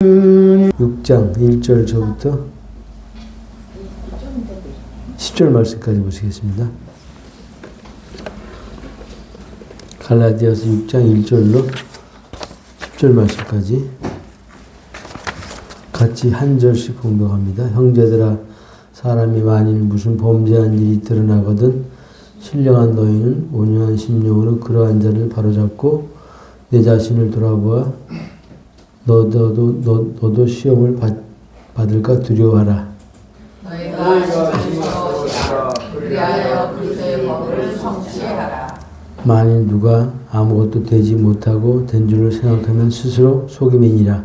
6장 1절 저부터 10절 말씀까지 보시겠습니다. 갈라디아서 6장 1절로 10절 말씀까지 같이 한 절씩 공독합니다. 형제들아, 사람이 만일 무슨 범죄한 일이 드러나거든 신령한 너희는 온유한 심령으로 그러한 자를 바로잡고 내 자신을 돌아보아 너도 시험을 받을까 두려워하라. 너희가 심령으로 그리하여 그리스도의 법을 성취하라. 만일 누가 아무것도 되지 못하고 된 줄을 생각하면 스스로 속임이니라.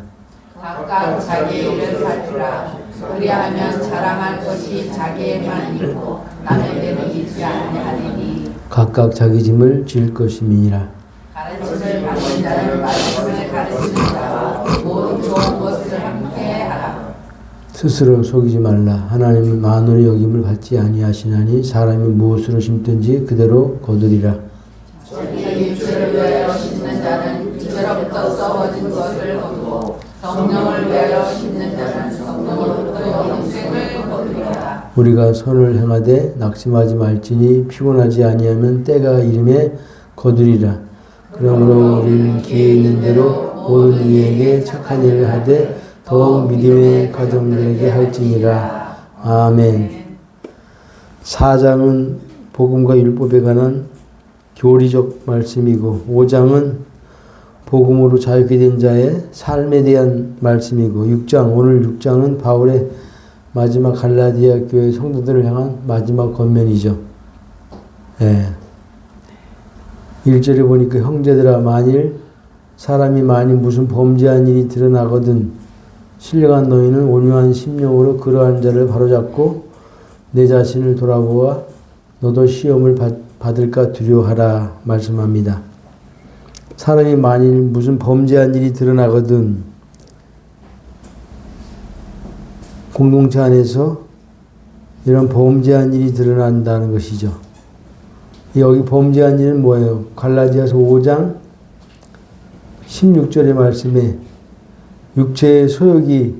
각각 자기 일을 살피라. 그리하면 자랑할 것이 자기에만 있고 남에게는 있지 아니하리니. 각각 자기 짐을 질 것임이니라. 가르침을 받는 자는 말씀을 가르치는 자와 모든 좋은 것을 함께 하라. 스스로 속이지 말라. 하나님은 만원의 여김을 받지 아니하시나니 사람이 무엇으로 심든지 그대로 거두리라. 자기 육체를 위하여 심는 자는 육체로부터 썩어진 것을 거두고 성령을 위하여 심는 자는 성령으로부터 영생을 거두리라. 우리가 선을 행하되 낙심하지 말지니 피곤하지 아니하면 때가 이름에 거두리라. 그러므로 우리는 기회 있는 대로 모든 이에게 착한 일을 하되 더욱 믿음의 가정들에게 할지니라. 아멘. 4장은 복음과 율법에 관한 교리적 말씀이고 5장은 복음으로 자유케 된 자의 삶에 대한 말씀이고 6장, 오늘 6장은 바울의 마지막 갈라디아 교회 성도들을 향한 마지막 권면이죠. 예. 1절에 보니까 형제들아, 만일 사람이 무슨 범죄한 일이 드러나거든 신령한 너희는 온유한 심령으로 그러한 자를 바로잡고 내 자신을 돌아보아 너도 시험을 받을까 두려워하라 말씀합니다. 사람이 만일 무슨 범죄한 일이 드러나거든 공동체 안에서 이런 범죄한 일이 드러난다는 것이죠. 여기 범죄한 일은 뭐예요? 갈라디아서 5장 16절의 말씀에 육체의 소욕이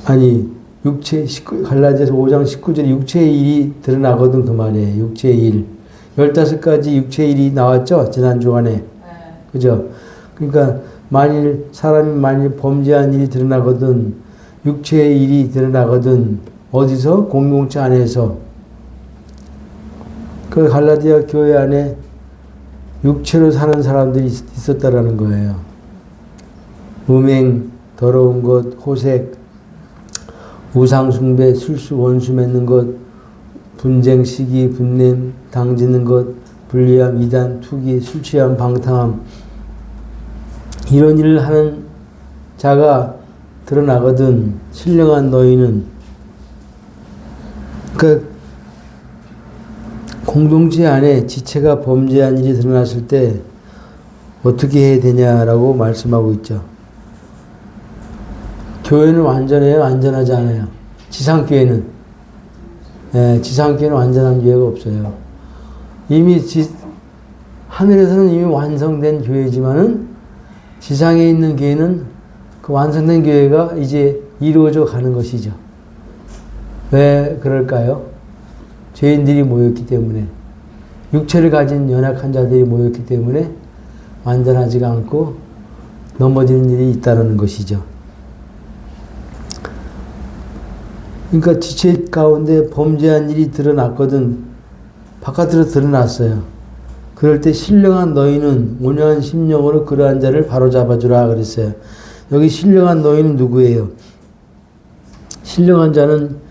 갈라디아서 5장 19절에 육체의 일이 드러나거든 그 말이에요. 육체의 일. 15가지 육체의 일이 나왔죠? 지난 주간에. 그죠? 그러니까 사람이 범죄한 일이 드러나거든 육체의 일이 드러나거든 어디서? 공동체 안에서. 그 갈라디아 교회 안에 육체로 사는 사람들이 있었다라는 거예요. 음행, 더러운 것, 호색, 우상숭배, 술수, 원수 맺는 것, 분쟁, 시기, 분냄, 당지는 것, 불리함, 이단, 투기, 술취함, 방탕함 이런 일을 하는 자가 드러나거든 신령한 너희는 공동체 안에 지체가 범죄한 일이 드러났을 때 어떻게 해야 되냐라고 말씀하고 있죠. 교회는 완전해요? 안전하지 않아요? 지상교회는? 네, 지상교회는 완전한 교회가 없어요. 이미 하늘에서는 이미 완성된 교회지만은 지상에 있는 교회는 그 완성된 교회가 이제 이루어져 가는 것이죠. 왜 그럴까요? 죄인들이 모였기 때문에, 육체를 가진 연약한 자들이 모였기 때문에 완전하지가 않고 넘어지는 일이 있다는 것이죠. 그러니까 지체 가운데 범죄한 일이 드러났거든 바깥으로 드러났어요. 그럴 때 신령한 너희는 온유한 심령으로 그러한 자를 바로잡아주라 그랬어요. 여기 신령한 너희는 누구예요? 신령한 자는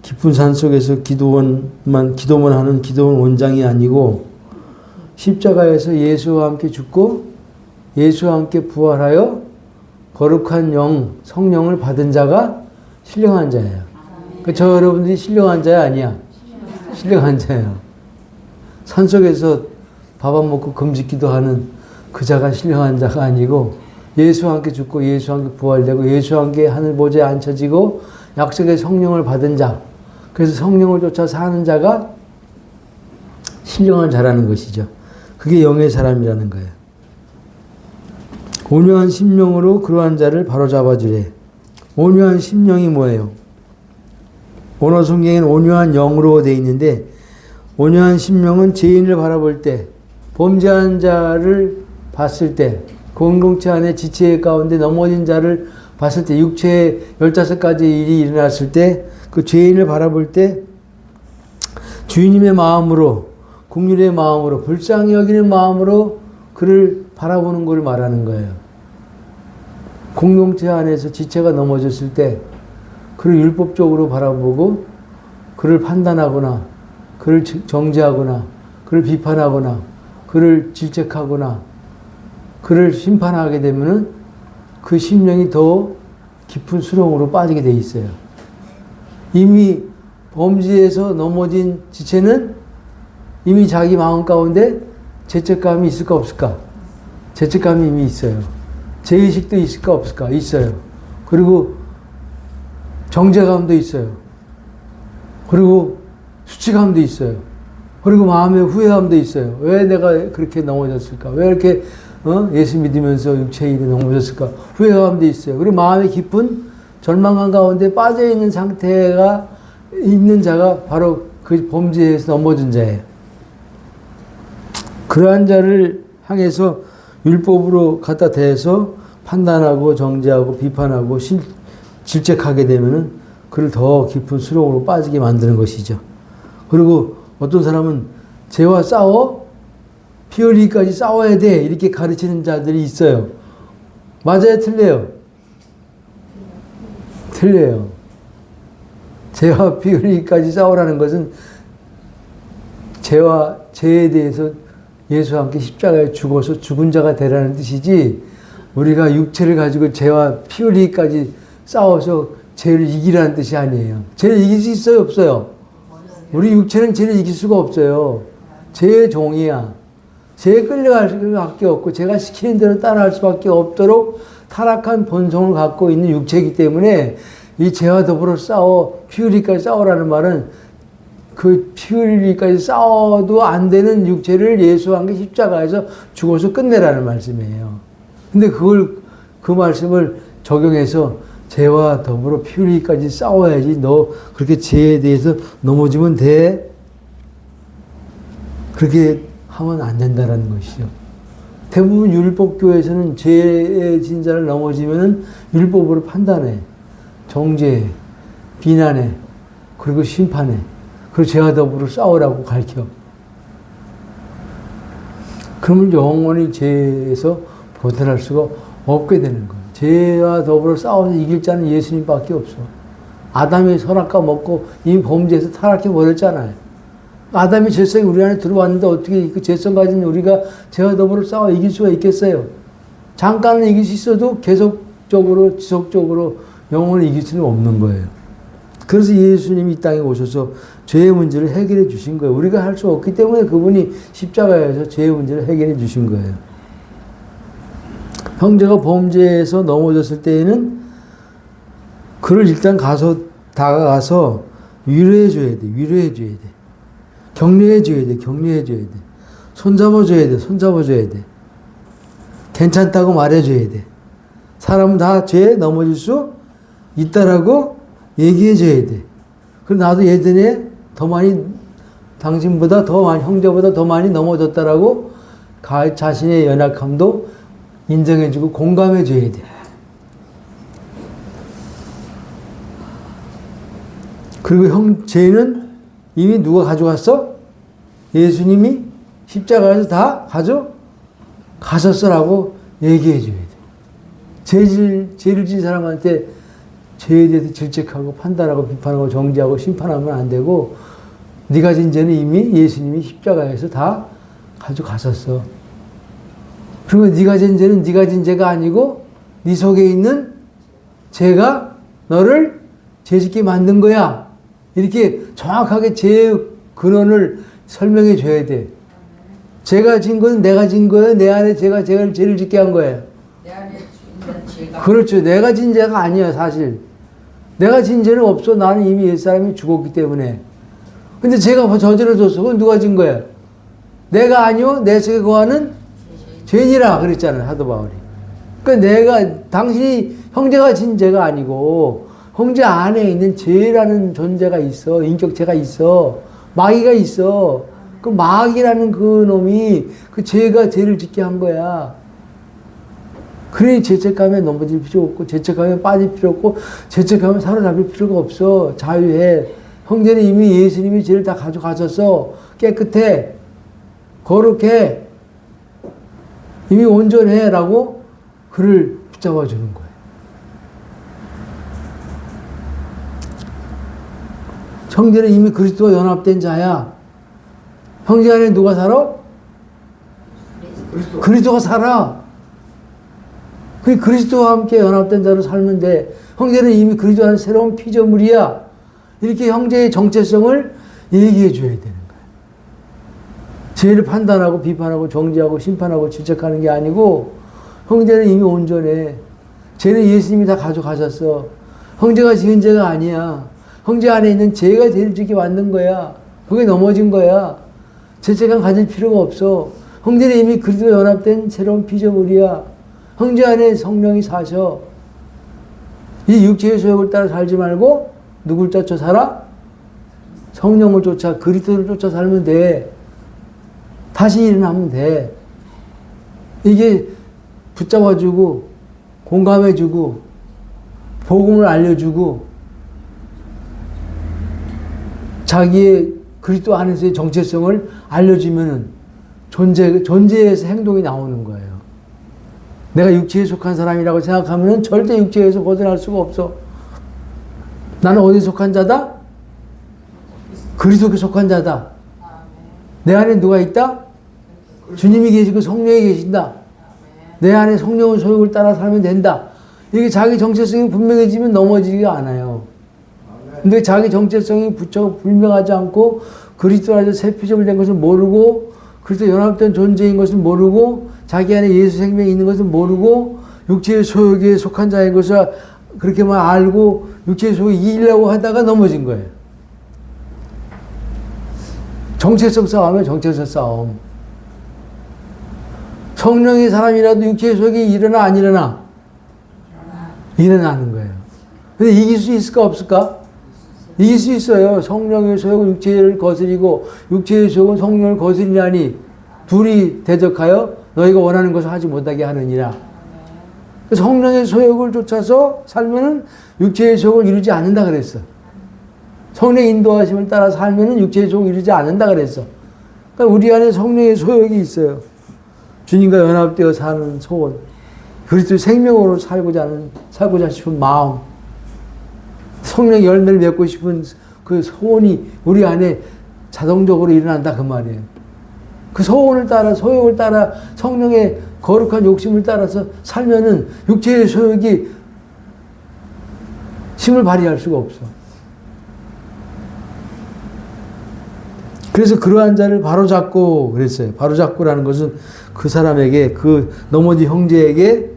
깊은 산 속에서 기도만 하는 기도원 원장이 아니고 십자가에서 예수와 함께 죽고 예수와 함께 부활하여 거룩한 성령을 받은 자가 신령한 자예요. 그러니까 저 여러분들이 신령한 자야 아니야? 신령한 자예요. 산 속에서 밥 안 먹고 금식기도 하는 그 자가 신령한 자가 아니고 예수와 함께 죽고 예수와 함께 부활되고 예수와 함께 하늘 보좌에 앉혀지고 약속의 성령을 받은 자, 그래서 성령을 쫓아 사는 자가 신령한 자라는 것이죠. 그게 영의 사람이라는 거예요. 온유한 심령으로 그러한 자를 바로잡아 주래. 온유한 심령이 뭐예요? 원어 성경에는 온유한 영으로 되어 있는데, 온유한 심령은 죄인을 바라볼 때, 범죄한 자를 봤을 때, 공동체 안에 지체 가운데 넘어진 자를 봤을 때, 육체에 15가지 일이 일어났을 때, 그 죄인을 바라볼 때 주인님의 마음으로, 긍휼의 마음으로, 불쌍히 여기는 마음으로 그를 바라보는 걸 말하는 거예요. 공동체 안에서 지체가 넘어졌을 때 그를 율법적으로 바라보고 그를 판단하거나 그를 정죄하거나 그를 비판하거나 그를 질책하거나 그를 심판하게 되면은 그 심령이 더 깊은 수렁으로 빠지게 돼 있어요. 이미 범죄에서 넘어진 지체는 이미 자기 마음 가운데 죄책감이 있을까 없을까? 죄책감이 이미 있어요. 죄의식도 있을까 없을까? 있어요. 그리고 정죄감도 있어요. 그리고 수치감도 있어요. 그리고 마음의 후회감도 있어요. 왜 내가 그렇게 넘어졌을까? 왜 이렇게 예수 믿으면서 육체의 일이 넘어졌을까? 후회감도 있어요. 그리고 마음의 깊은 절망감 가운데 빠져있는 상태가 있는 자가 바로 그 범죄에서 넘어진 자예요. 그러한 자를 향해서 율법으로 갖다 대서 판단하고 정죄하고 비판하고 질책하게 되면은 그를 더 깊은 수렁으로 빠지게 만드는 것이죠. 그리고 어떤 사람은 죄와 싸워? 피 흘리기까지 싸워야 돼. 이렇게 가르치는 자들이 있어요. 맞아요? 틀려요? 틀려요. 죄와 피 흘리기까지 싸우라는 것은 죄에 대해서 예수와 함께 십자가에 죽어서 죽은 자가 되라는 뜻이지, 우리가 육체를 가지고 죄와 피 흘리기까지 싸워서 죄를 이기라는 뜻이 아니에요. 죄를 이길 수 있어요? 없어요? 우리 육체는 죄를 이길 수가 없어요. 죄의 종이야. 죄에 끌려갈 수밖에 없고 제가 시키는 대로 따라할 수밖에 없도록 타락한 본성을 갖고 있는 육체이기 때문에 이 죄와 더불어 싸워 피 흘리기까지 싸우라는 말은 그 피 흘리기까지 싸워도 안 되는 육체를 예수와 함께 십자가에서 죽어서 끝내라는 말씀이에요. 근데 그 말씀을 적용해서 죄와 더불어 피 흘리기까지 싸워야지, 너 그렇게 죄에 대해서 넘어지면 돼, 그렇게 하면 안 된다는 것이죠. 대부분 율법교에서는 죄의 진자를 넘어지면 율법으로 판단해, 정죄해, 비난해, 그리고 심판해. 그리고 죄와 더불어 싸우라고 가르쳐. 그러면 영원히 죄에서 벗어날 수가 없게 되는 거예요. 죄와 더불어 싸워서 이길 자는 예수님밖에 없어. 아담이 선악과 먹고 이미 범죄에서 타락해 버렸잖아요. 아담이 죄성이 우리 안에 들어왔는데 어떻게 그 죄성 가진 우리가 죄와 더불어 싸워 이길 수가 있겠어요? 잠깐은 이길 수 있어도 계속적으로 지속적으로 영원히 이길 수는 없는 거예요. 그래서 예수님이 이 땅에 오셔서 죄의 문제를 해결해 주신 거예요. 우리가 할 수 없기 때문에 그분이 십자가에서 죄의 문제를 해결해 주신 거예요. 형제가 범죄에서 넘어졌을 때에는 그를 일단 다가가서 위로해 줘야 돼. 위로해 줘야 돼. 격려해 줘야 돼. 격려해 줘야 돼. 손잡아 줘야 돼. 손잡아 줘야 돼. 괜찮다고 말해 줘야 돼. 사람은 다 죄에 넘어질 수 있다라고 얘기해 줘야 돼. 그리고 나도 예전에 더 많이, 당신보다 더 많이, 형제보다 더 많이 넘어졌다라고 자신의 연약함도 인정해주고 공감해줘야 돼. 그리고 죄는 이미 누가 가져갔어? 예수님이 십자가에서 다 가져가셨어라고 얘기해줘야 돼. 죄를 진 사람한테 죄에 대해서 질책하고 판단하고 비판하고 정죄하고 심판하면 안 되고, 네가 진 죄는 이미 예수님이 십자가에서 다 가져가셨어. 그리고 네가 진 죄는 네가 진 죄가 아니고 네 속에 있는 죄가 너를 죄짓게 만든 거야. 이렇게 정확하게 죄의 근원을 설명해 줘야 돼. 죄가 진 건 내가 진 거예요. 내 안에 죄가 죄를 짓게 한 거예요. 내 안에 있는 죄가. 그렇죠. 내가 진 죄가 아니야, 사실. 내가 진 죄는 없어. 나는 이미 옛사람이 죽었기 때문에. 근데 죄가 저질러졌어. 그건 누가 진 거야? 내가 아니요. 내 속에 거하는 죄니라 그랬잖아요, 사도 바울이. 그러니까 내가 당신이 형제가 진 죄가 아니고 형제 안에 있는 죄라는 존재가 있어. 인격체가 있어. 마귀가 있어. 그 마귀라는 그 놈이 그 죄가 죄를 짓게 한 거야. 그러니 죄책감에 넘어질 필요 없고 죄책감에 빠질 필요 없고 죄책감에 사로잡힐 필요가 없어. 자유해. 형제는 이미 예수님이 죄를 다 가져가셨어. 깨끗해. 거룩해. 이미 온전해. 라고 그를 붙잡아 주는 거예요. 형제는 이미 그리스도와 연합된 자야. 형제 안에 누가 살아? 그리스도가 살아. 그 그리스도와 함께 연합된 자로 살면 돼. 형제는 이미 그리스도 안에 새로운 피조물이야. 이렇게 형제의 정체성을 얘기해 줘야 되는 거야. 죄를 판단하고 비판하고 정죄하고 심판하고 질책하는 게 아니고 형제는 이미 온전해. 죄는 예수님이 다 가져가셨어. 형제가 지은 죄가 아니야. 형제 안에 있는 죄가 죄를 짓게 만든 거야. 그게 넘어진 거야. 죄책감 가질 필요가 없어. 형제는 이미 그리스도와 연합된 새로운 피조물이야. 형제 안에 성령이 사셔. 이 육체의 소욕을 따라 살지 말고 누굴 쫓아 살아? 성령을 쫓아 그리스도를 쫓아 살면 돼. 다시 일어나면 돼. 이게 붙잡아주고 공감해주고 복음을 알려주고 자기의 그리스도 안에서의 정체성을 알려주면은 존재에서 행동이 나오는 거예요. 내가 육체에 속한 사람이라고 생각하면 절대 육체에서 벗어날 수가 없어. 나는 어디에 속한 자다? 그리스도께 속한 자다. 내 안에 누가 있다? 주님이 계시고 성령이 계신다. 내 안에 성령의 소욕을 따라 살면 된다. 이게 자기 정체성이 분명해지면 넘어지지가 않아요. 근데 자기 정체성이 불명하지 않고 그리스도 안에서 새 피조물 된 것을 모르고 그리스도 연합된 존재인 것을 모르고 자기 안에 예수 생명이 있는 것을 모르고 육체의 소욕에 속한 자인 것을 그렇게만 알고 육체의 소욕을 이기려고 하다가 넘어진 거예요. 정체성 싸움이에요. 정체성 싸움. 성령의 사람이라도 육체의 소욕이 일어나 안 일어나? 일어나는 거예요. 근데 이길 수 있을까 없을까? 이길 수 있어요. 성령의 소욕은 육체를 거스리고 육체의 소욕은 성령을 거스리냐니 둘이 대적하여 너희가 원하는 것을 하지 못하게 하느니라. 성령의 소욕을 쫓아서 살면은 육체의 소욕을 이루지 않는다 그랬어. 성령의 인도하심을 따라 살면은 육체의 소욕을 이루지 않는다 그랬어. 그러니까 우리 안에 성령의 소욕이 있어요. 주님과 연합되어 사는 소원, 그리스도의 생명으로 살고자 싶은 마음, 성령의 열매를 맺고 싶은 그 소원이 우리 안에 자동적으로 일어난다 그 말이에요. 그 소원을 따라 소욕을 따라 성령의 거룩한 욕심을 따라서 살면은 육체의 소욕이 힘을 발휘할 수가 없어. 그래서 그러한 자를 바로잡고 그랬어요. 바로잡고라는 것은 그 사람에게 그 넘어진 형제에게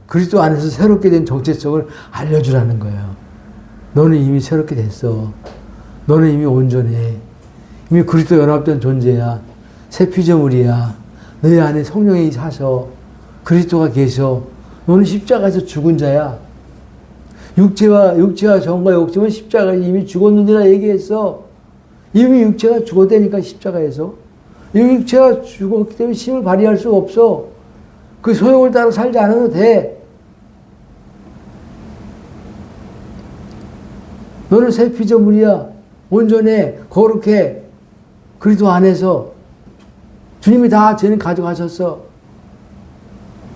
그리스도 안에서 새롭게 된 정체성을 알려주라는 거예요. 너는 이미 새롭게 됐어. 너는 이미 온전해. 이미 그리스도 연합된 존재야. 새 피조물이야. 너희 안에 성령이 사셔. 그리스도가 계셔. 너는 십자가에서 죽은 자야. 육체와 정과 욕심은 십자가에 이미 죽었느니라 얘기했어. 이미 육체가 죽었다니까 십자가에서. 이 육체가 죽었기 때문에 힘을 발휘할 수가 없어. 그 소욕을 따라 살지 않아도 돼. 너는 새 피조물이야. 온전해. 거룩해. 그리스도 안에서 주님이 다 죄는 가져가셨어.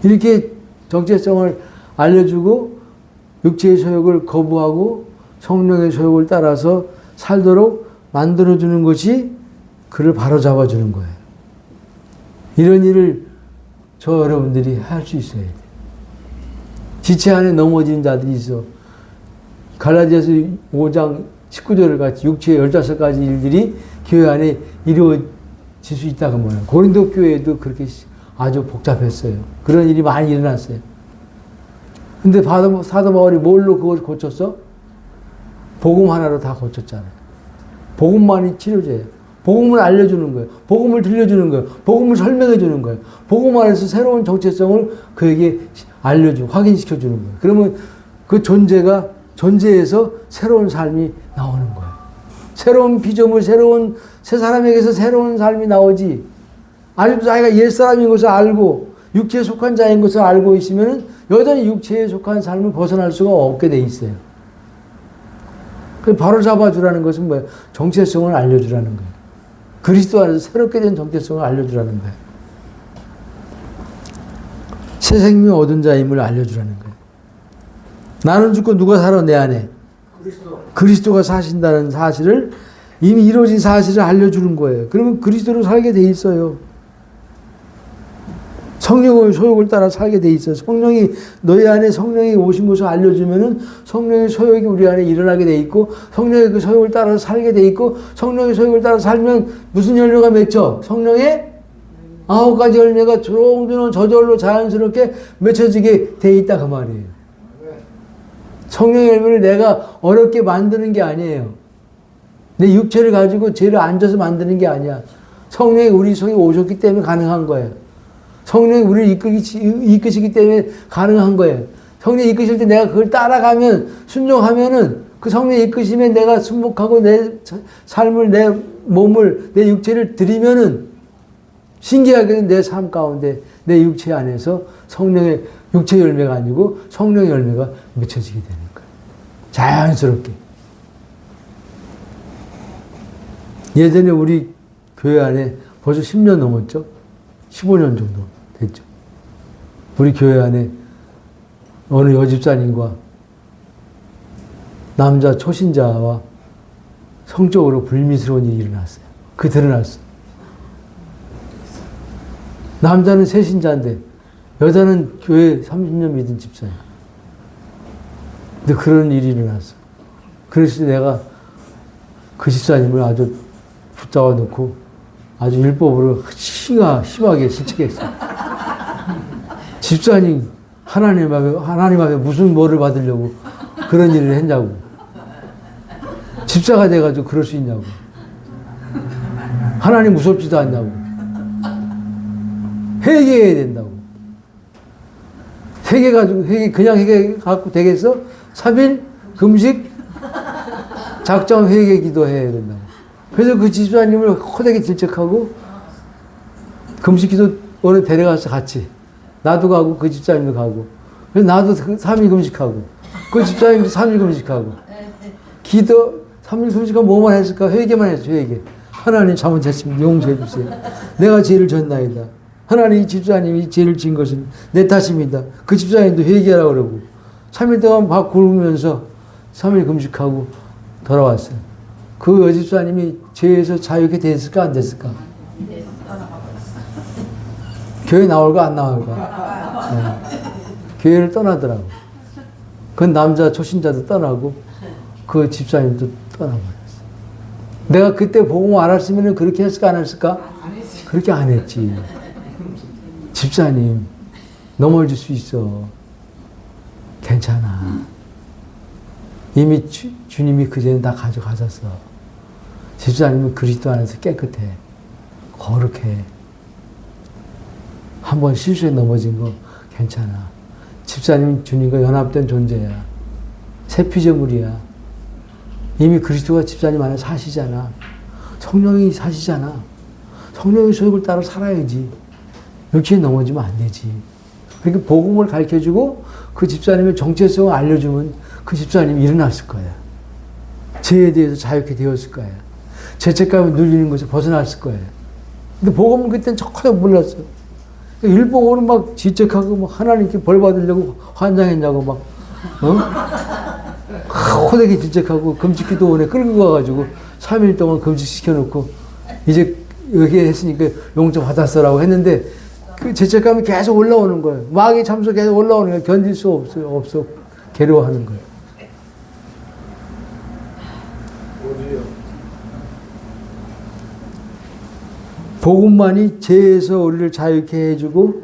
이렇게 정체성을 알려주고 육체의 소욕을 거부하고 성령의 소욕을 따라서 살도록 만들어주는 것이 그를 바로잡아주는 거예요. 이런 일을 저 여러분들이 할 수 있어야 돼요. 지체 안에 넘어진 자들이 있어. 갈라디아서 5장 19절을 같이 육체의 15가지 일들이 교회 안에 이루어질 수 있다고 말해요. 고린도 교회도 그렇게 아주 복잡했어요. 그런 일이 많이 일어났어요. 근데 사도 바울이 뭘로 그걸 고쳤어? 복음 하나로 다 고쳤잖아요. 복음만이 치료제예요. 복음을 알려주는 거예요. 복음을 들려주는 거예요. 복음을 설명해 주는 거예요. 복음 안에서 새로운 정체성을 그에게 알려주고 확인시켜 주는 거예요. 그러면 그 존재에서 새로운 삶이 나오는 거예요. 새로운 피조물, 새 사람에게서 새로운 삶이 나오지. 아직도 자기가 옛사람인 것을 알고 육체에 속한 자인 것을 알고 있으면 여전히 육체에 속한 삶을 벗어날 수가 없게 돼 있어요. 그 바로 잡아주라는 것은 뭐예요? 정체성을 알려주라는 거예요. 그리스도 안에서 새롭게 된 정체성을 알려주라는 거예요. 새 생명 얻은 자임을 알려주라는 거예요. 나는 죽고 누가 살아 내 안에? 그리스도가 사신다는 사실을 이미 이루어진 사실을 알려주는 거예요. 그러면 그리스도로 살게 돼 있어요. 성령의 소욕을 따라 살게 돼 있어요. 성령이 너희 안에 성령이 오신 것을 알려주면은 성령의 소욕이 우리 안에 일어나게 돼 있고 성령의 그 소욕을 따라서 살게 돼 있고 성령의 소욕을 따라 살면 무슨 열매가 맺혀? 성령의 9가지 열매가 조롱조롱 저절로 자연스럽게 맺혀지게 돼 있다 그 말이에요. 성령의 열매를 내가 어렵게 만드는 게 아니에요. 내 육체를 가지고 죄를 앉아서 만드는 게 아니야. 성령이 우리 속에 오셨기 때문에 가능한 거예요. 성령이 우리를 이끄시기 때문에 가능한 거예요. 성령이 이끄실 때 내가 그걸 따라가면, 순종하면은 그 성령이 이끄시면 내가 순복하고 내 삶을, 내 몸을, 내 육체를 드리면은 신기하게는 내 삶 가운데 내 육체 안에서 성령의 육체 열매가 아니고 성령의 열매가 맺혀지게 되는 거예요. 자연스럽게. 예전에 우리 교회 안에 벌써 10년 넘었죠? 15년 정도 됐죠. 우리 교회 안에 어느 여집사님과 남자 초신자와 성적으로 불미스러운 일이 일어났어요. 드러났어요. 남자는 새신자인데 여자는 교회 30년 믿은 집사예요. 근데 그런 일이 일어났어. 그래서 내가 그 집사님을 아주 붙잡아 놓고 아주 율법으로 심하게 실책했어요. 집사님 하나님 앞에 무슨 뭐를 받으려고 그런 일을 했냐고. 집사가 돼가지고 그럴 수 있냐고. 하나님 무섭지도 않냐고. 회개해야 된다고. 그냥 회개 갖고 되겠어? 3일 금식 작정 회개 기도해야 된다고. 그래서 그 집사님을 호되게 질책하고 금식 기도 오늘 데려가서 같이 나도 가고 그 집사님도 가고 그래서 나도 3일 금식하고 그 집사님도 3일 금식하고 기도 3일 금식하고 뭐만 했을까? 회개만 했어. 회개. 하나님 잘못했습니다. 용서해 주세요. 내가 죄를 졌나이다. 하나님 이 집사님이 죄를 진 것은 내 탓입니다. 그 집사님도 회개하라고 그러고 3일 동안 밥 굶으면서 3일 금식하고 돌아왔어요. 그 여집사님이 죄에서 자유케 됐을까 안 됐을까? 교회 나올까 안 나올까? 네. 교회를 떠나더라고. 그 남자 초신자도 떠나고 그 집사님도 떠나버렸어. 내가 그때 복음 알았으면 그렇게 했을까 안 했을까? 그렇게 안 했지. 집사님 넘어질 수 있어. 괜찮아. 이미 주님이 그 죄는 다 가져가셨어. 집사님은 그리스도 안에서 깨끗해. 거룩해. 한번 실수에 넘어진 거 괜찮아. 집사님은 주님과 연합된 존재야. 새 피조물이야. 이미 그리스도가 집사님 안에 사시잖아. 성령이 사시잖아. 성령의 소욕을 따라 살아야지. 육체에 넘어지면 안 되지. 그러니까 복음을 가르쳐주고 그 집사님의 정체성을 알려주면 그 집사님이 일어났을 거야. 죄에 대해서 자유케 되었을 거야. 죄책감을 눌리는 것을 벗어났을 거야. 근데 복음은 그때는 전혀 몰랐어. 율법으로 막 지적하고 막 하나님께 벌 받으려고 환장했냐고 막 호되게 지적하고 금식기도원에 끌고 가가지고 3일 동안 금식시켜놓고 이제 여기 했으니까 용서 받았어라고 했는데 그 죄책감이 계속 올라오는 거예요. 마귀 참소 계속 올라오는 거예요. 견딜 수 없어. 괴로워하는 거예요. 복음만이 죄에서 우리를 자유케 해주고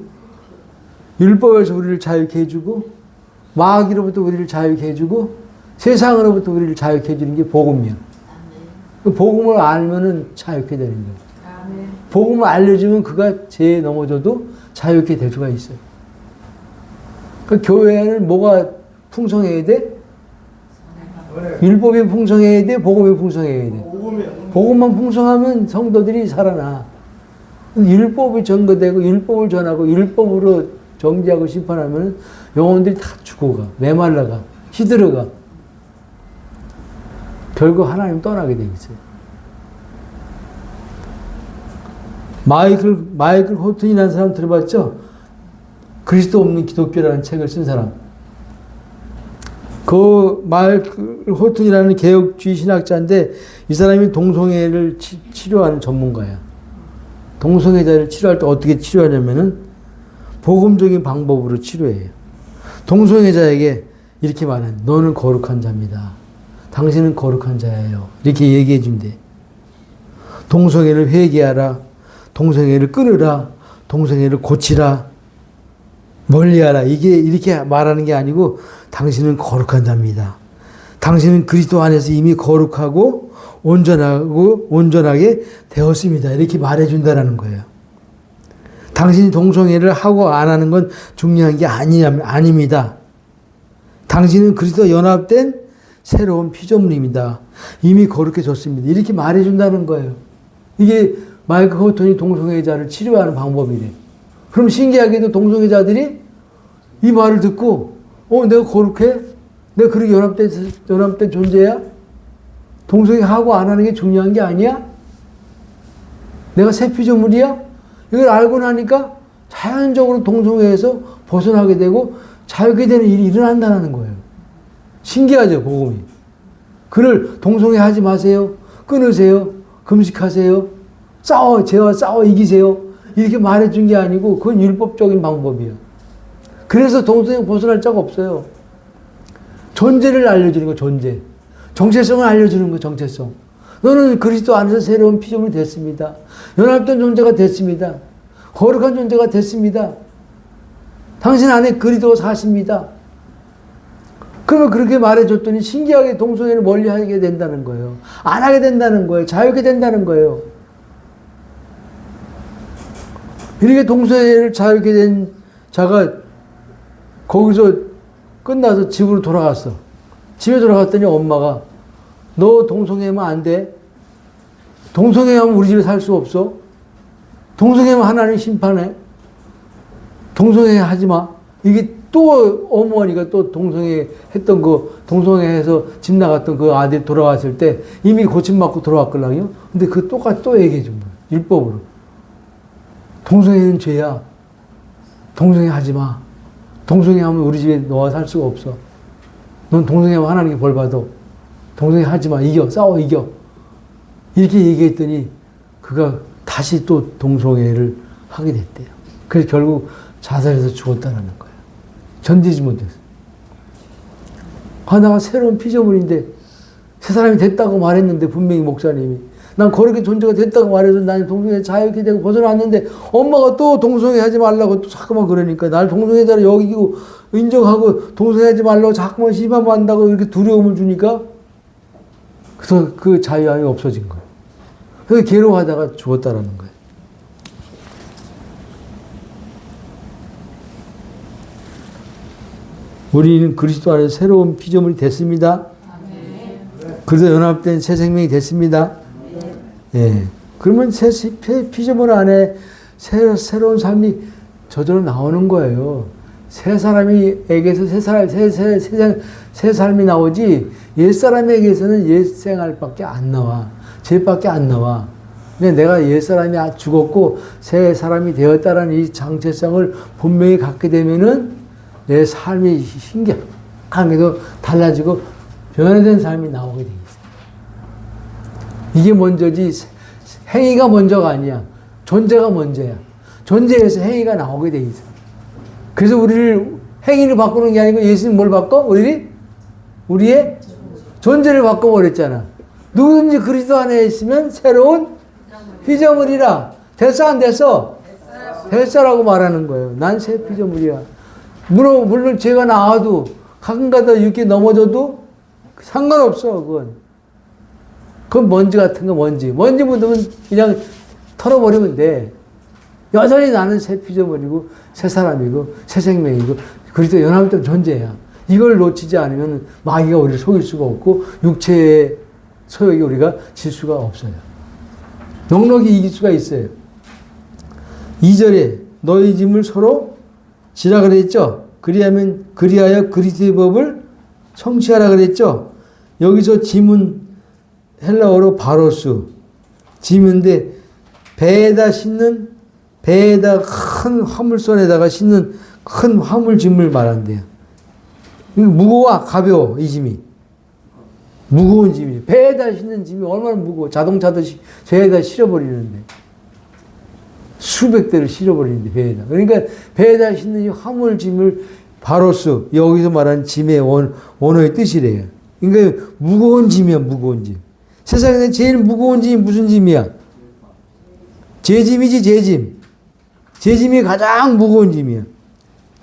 율법에서 우리를 자유케 해주고 마귀로부터 우리를 자유케 해주고 세상으로부터 우리를 자유케 해주는 게 복음이야. 그 복음을 알면은 자유케 되는 거예요. 아멘. 복음을 알려주면 그가 죄에 넘어져도 자유케 될 수가 있어요. 그 교회는 뭐가 풍성해야 돼? 율법이 풍성해야 돼? 복음이 풍성해야 돼? 복음만 풍성하면 성도들이 살아나. 율법이 전거되고 율법을 전하고 율법으로 정죄하고 심판하면 영혼들이 다 죽어가, 메말라가, 시들어가. 결국 하나님 떠나게 돼 있어요. 마이클 호튼이라는 사람 들어봤죠? 그리스도 없는 기독교라는 책을 쓴 사람. 그 마이클 호튼이라는 개혁주의 신학자인데 이 사람이 동성애를 치료하는 전문가야. 동성애자를 치료할 때 어떻게 치료하냐면은 복음적인 방법으로 치료해요. 동성애자에게 이렇게 말해. 너는 거룩한 자입니다. 당신은 거룩한 자예요. 이렇게 얘기해 준대. 동성애를 회개하라. 동성애를 끊으라. 동성애를 고치라. 멀리하라. 이게 이렇게 말하는 게 아니고 당신은 거룩한 자입니다. 당신은 그리스도 안에서 이미 거룩하고 온전하게 되었습니다. 이렇게 말해준다라는 거예요. 당신이 동성애를 하고 안 하는 건 중요한 게 아닙니다. 당신은 그리스도와 연합된 새로운 피조물입니다. 이미 거룩해졌습니다. 이렇게 말해준다는 거예요. 이게 마이클 호튼이 동성애자를 치료하는 방법이래. 그럼 신기하게도 동성애자들이 이 말을 듣고 내가 거룩해? 내가 그렇게 연합된 존재야? 동성애 하고 안 하는 게 중요한 게 아니야? 내가 새 피조물이야? 이걸 알고 나니까 자연적으로 동성애에서 벗어나게 되고 자유게 되는 일이 일어난다는 거예요. 신기하죠, 복음이. 그를 동성애 하지 마세요. 끊으세요. 금식하세요. 죄와 싸워 이기세요. 이렇게 말해준 게 아니고 그건 율법적인 방법이에요. 그래서 동성애 벗어날 자가 없어요. 존재를 알려주는 거, 존재. 정체성을 알려주는 거, 정체성. 너는 그리스도 안에서 새로운 피조물이 됐습니다. 연합된 존재가 됐습니다. 거룩한 존재가 됐습니다. 당신 안에 그리스도가 사십니다. 그러면 그렇게 말해줬더니 신기하게 동성애를 멀리 하게 된다는 거예요. 안 하게 된다는 거예요. 자유게 된다는 거예요. 이렇게 동성애를 자유게 된 자가 거기서 끝나서 집으로 돌아갔어. 집에 돌아갔더니 엄마가 너 동성애하면 안 돼. 동성애하면 우리 집에 살 수 없어. 동성애하면 하나님 심판해. 동성애 하지 마. 이게 또 어머니가 또 동성애 했던 거, 동성애해서 집 나갔던 그 아들 돌아왔을 때 이미 고침맞고 돌아왔거든요. 근데 그 똑같이 또 얘기해 준 거예요. 율법으로. 동성애는 죄야. 동성애 하지 마. 동성애 하면 우리 집에 너와 살 수가 없어. 넌 동성애하면 하나님께 벌 받아. 동성애 하지 마. 이겨. 싸워 이겨. 이렇게 얘기했더니 그가 다시 또 동성애를 하게 됐대요. 그래서 결국 자살해서 죽었다는 거예요. 견디지 못해서. 나가 새로운 피조물인데 새 사람이 됐다고 말했는데 분명히 목사님이 난 거룩한 존재가 됐다고 말해서 나는 동성애 자유케 되고 벗어났는데 엄마가 또 동성애 하지 말라고 또 자꾸만 그러니까 날 동성애자를 여기고 인정하고 동성애 하지 말라고 자꾸만 심판한다고 이렇게 두려움을 주니까 그래서 그 자유함이 없어진 거예요. 그래서 괴로워하다가 죽었다라는 거예요. 우리는 그리스도 안에서 새로운 피조물이 됐습니다. 그래서 연합된 새 생명이 됐습니다. 예. 그러면 새 피조물 안에 새로운 삶이 저절로 나오는 거예요. 새 사람에게서 새 삶이 나오지 옛 사람에게서는 옛 생활밖에 안 나와. 죄밖에 안 나와. 근데 내가 옛 사람이 죽었고 새 사람이 되었다라는 이 정체성을 분명히 갖게 되면은 내 삶이 신기하게도 달라지고 변화된 삶이 나오게 돼 있어요. 이게 먼저지 행위가 먼저가 아니야. 존재가 먼저야. 존재에서 행위가 나오게 돼 있어. 그래서 우리를 행위를 바꾸는 게 아니고 예수님 뭘 바꿔? 우리의 존재를 바꿔버렸잖아. 누구든지 그리스도 안에 있으면 새로운 피조물이라. 됐어 안 됐어? 됐어라고 말하는 거예요. 난 새 피조물이야. 물론 죄가 나와도 가끔가다 이렇게 넘어져도 상관없어. 그건 그건 먼지 같은 거 먼지 묻으면 그냥 털어버리면 돼. 여전히 나는 새 피조물이고 새 사람이고 새 생명이고 그리스도 연합된 존재야. 이걸 놓치지 않으면 마귀가 우리를 속일 수가 없고 육체의 소욕이 우리가 질 수가 없어요. 넉넉히 이길 수가 있어요. 2절에 너희 짐을 서로 지라 그랬죠. 그리하여 그리스도의 법을 성취하라 그랬죠. 여기서 짐은 헬라어로 바로스 짐인데 배에다 큰 화물선에다가 싣는 큰 화물짐을 말한대요. 무거워 가벼워 이 짐이. 무거운 짐이죠. 배에다 싣는 짐이 얼마나 무거워. 자동차도 배에다 실어버리는데. 수백 대를 실어버리는데 배에다. 그러니까 배에다 싣는 이 화물짐을 바로스 여기서 말하는 짐의 원어의 뜻이래요. 그러니까 무거운 짐이야 무거운 짐. 세상에서 제일 무거운 짐이 무슨 짐이야? 제 짐이지 제 짐. 제 짐이 가장 무거운 짐이야.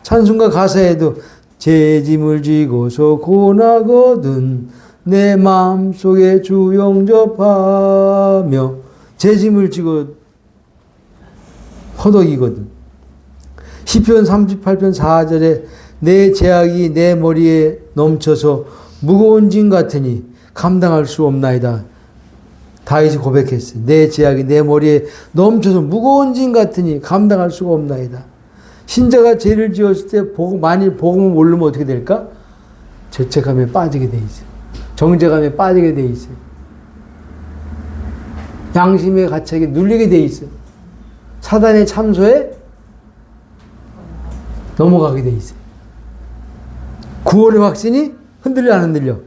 찬송가 가사에도 제 짐을 지고서 고나거든 내 마음속에 주 영접하며 제 짐을 지고 허덕이거든. 시편 38편 4절에 내 죄악이 내 머리에 넘쳐서 무거운 짐 같으니 감당할 수 없나이다. 다윗이 고백했어요. 내 죄악이 내 머리에 넘쳐서 무거운 짐 같으니 감당할 수가 없나이다. 신자가 죄를 지었을 때 만일 복음을 모르면 어떻게 될까? 죄책감에 빠지게 돼 있어요. 정죄감에 빠지게 돼 있어요. 양심의 가책에 눌리게 돼 있어요. 사단의 참소에 넘어가게 돼 있어요. 구원의 확신이 흔들려 안 흔들려?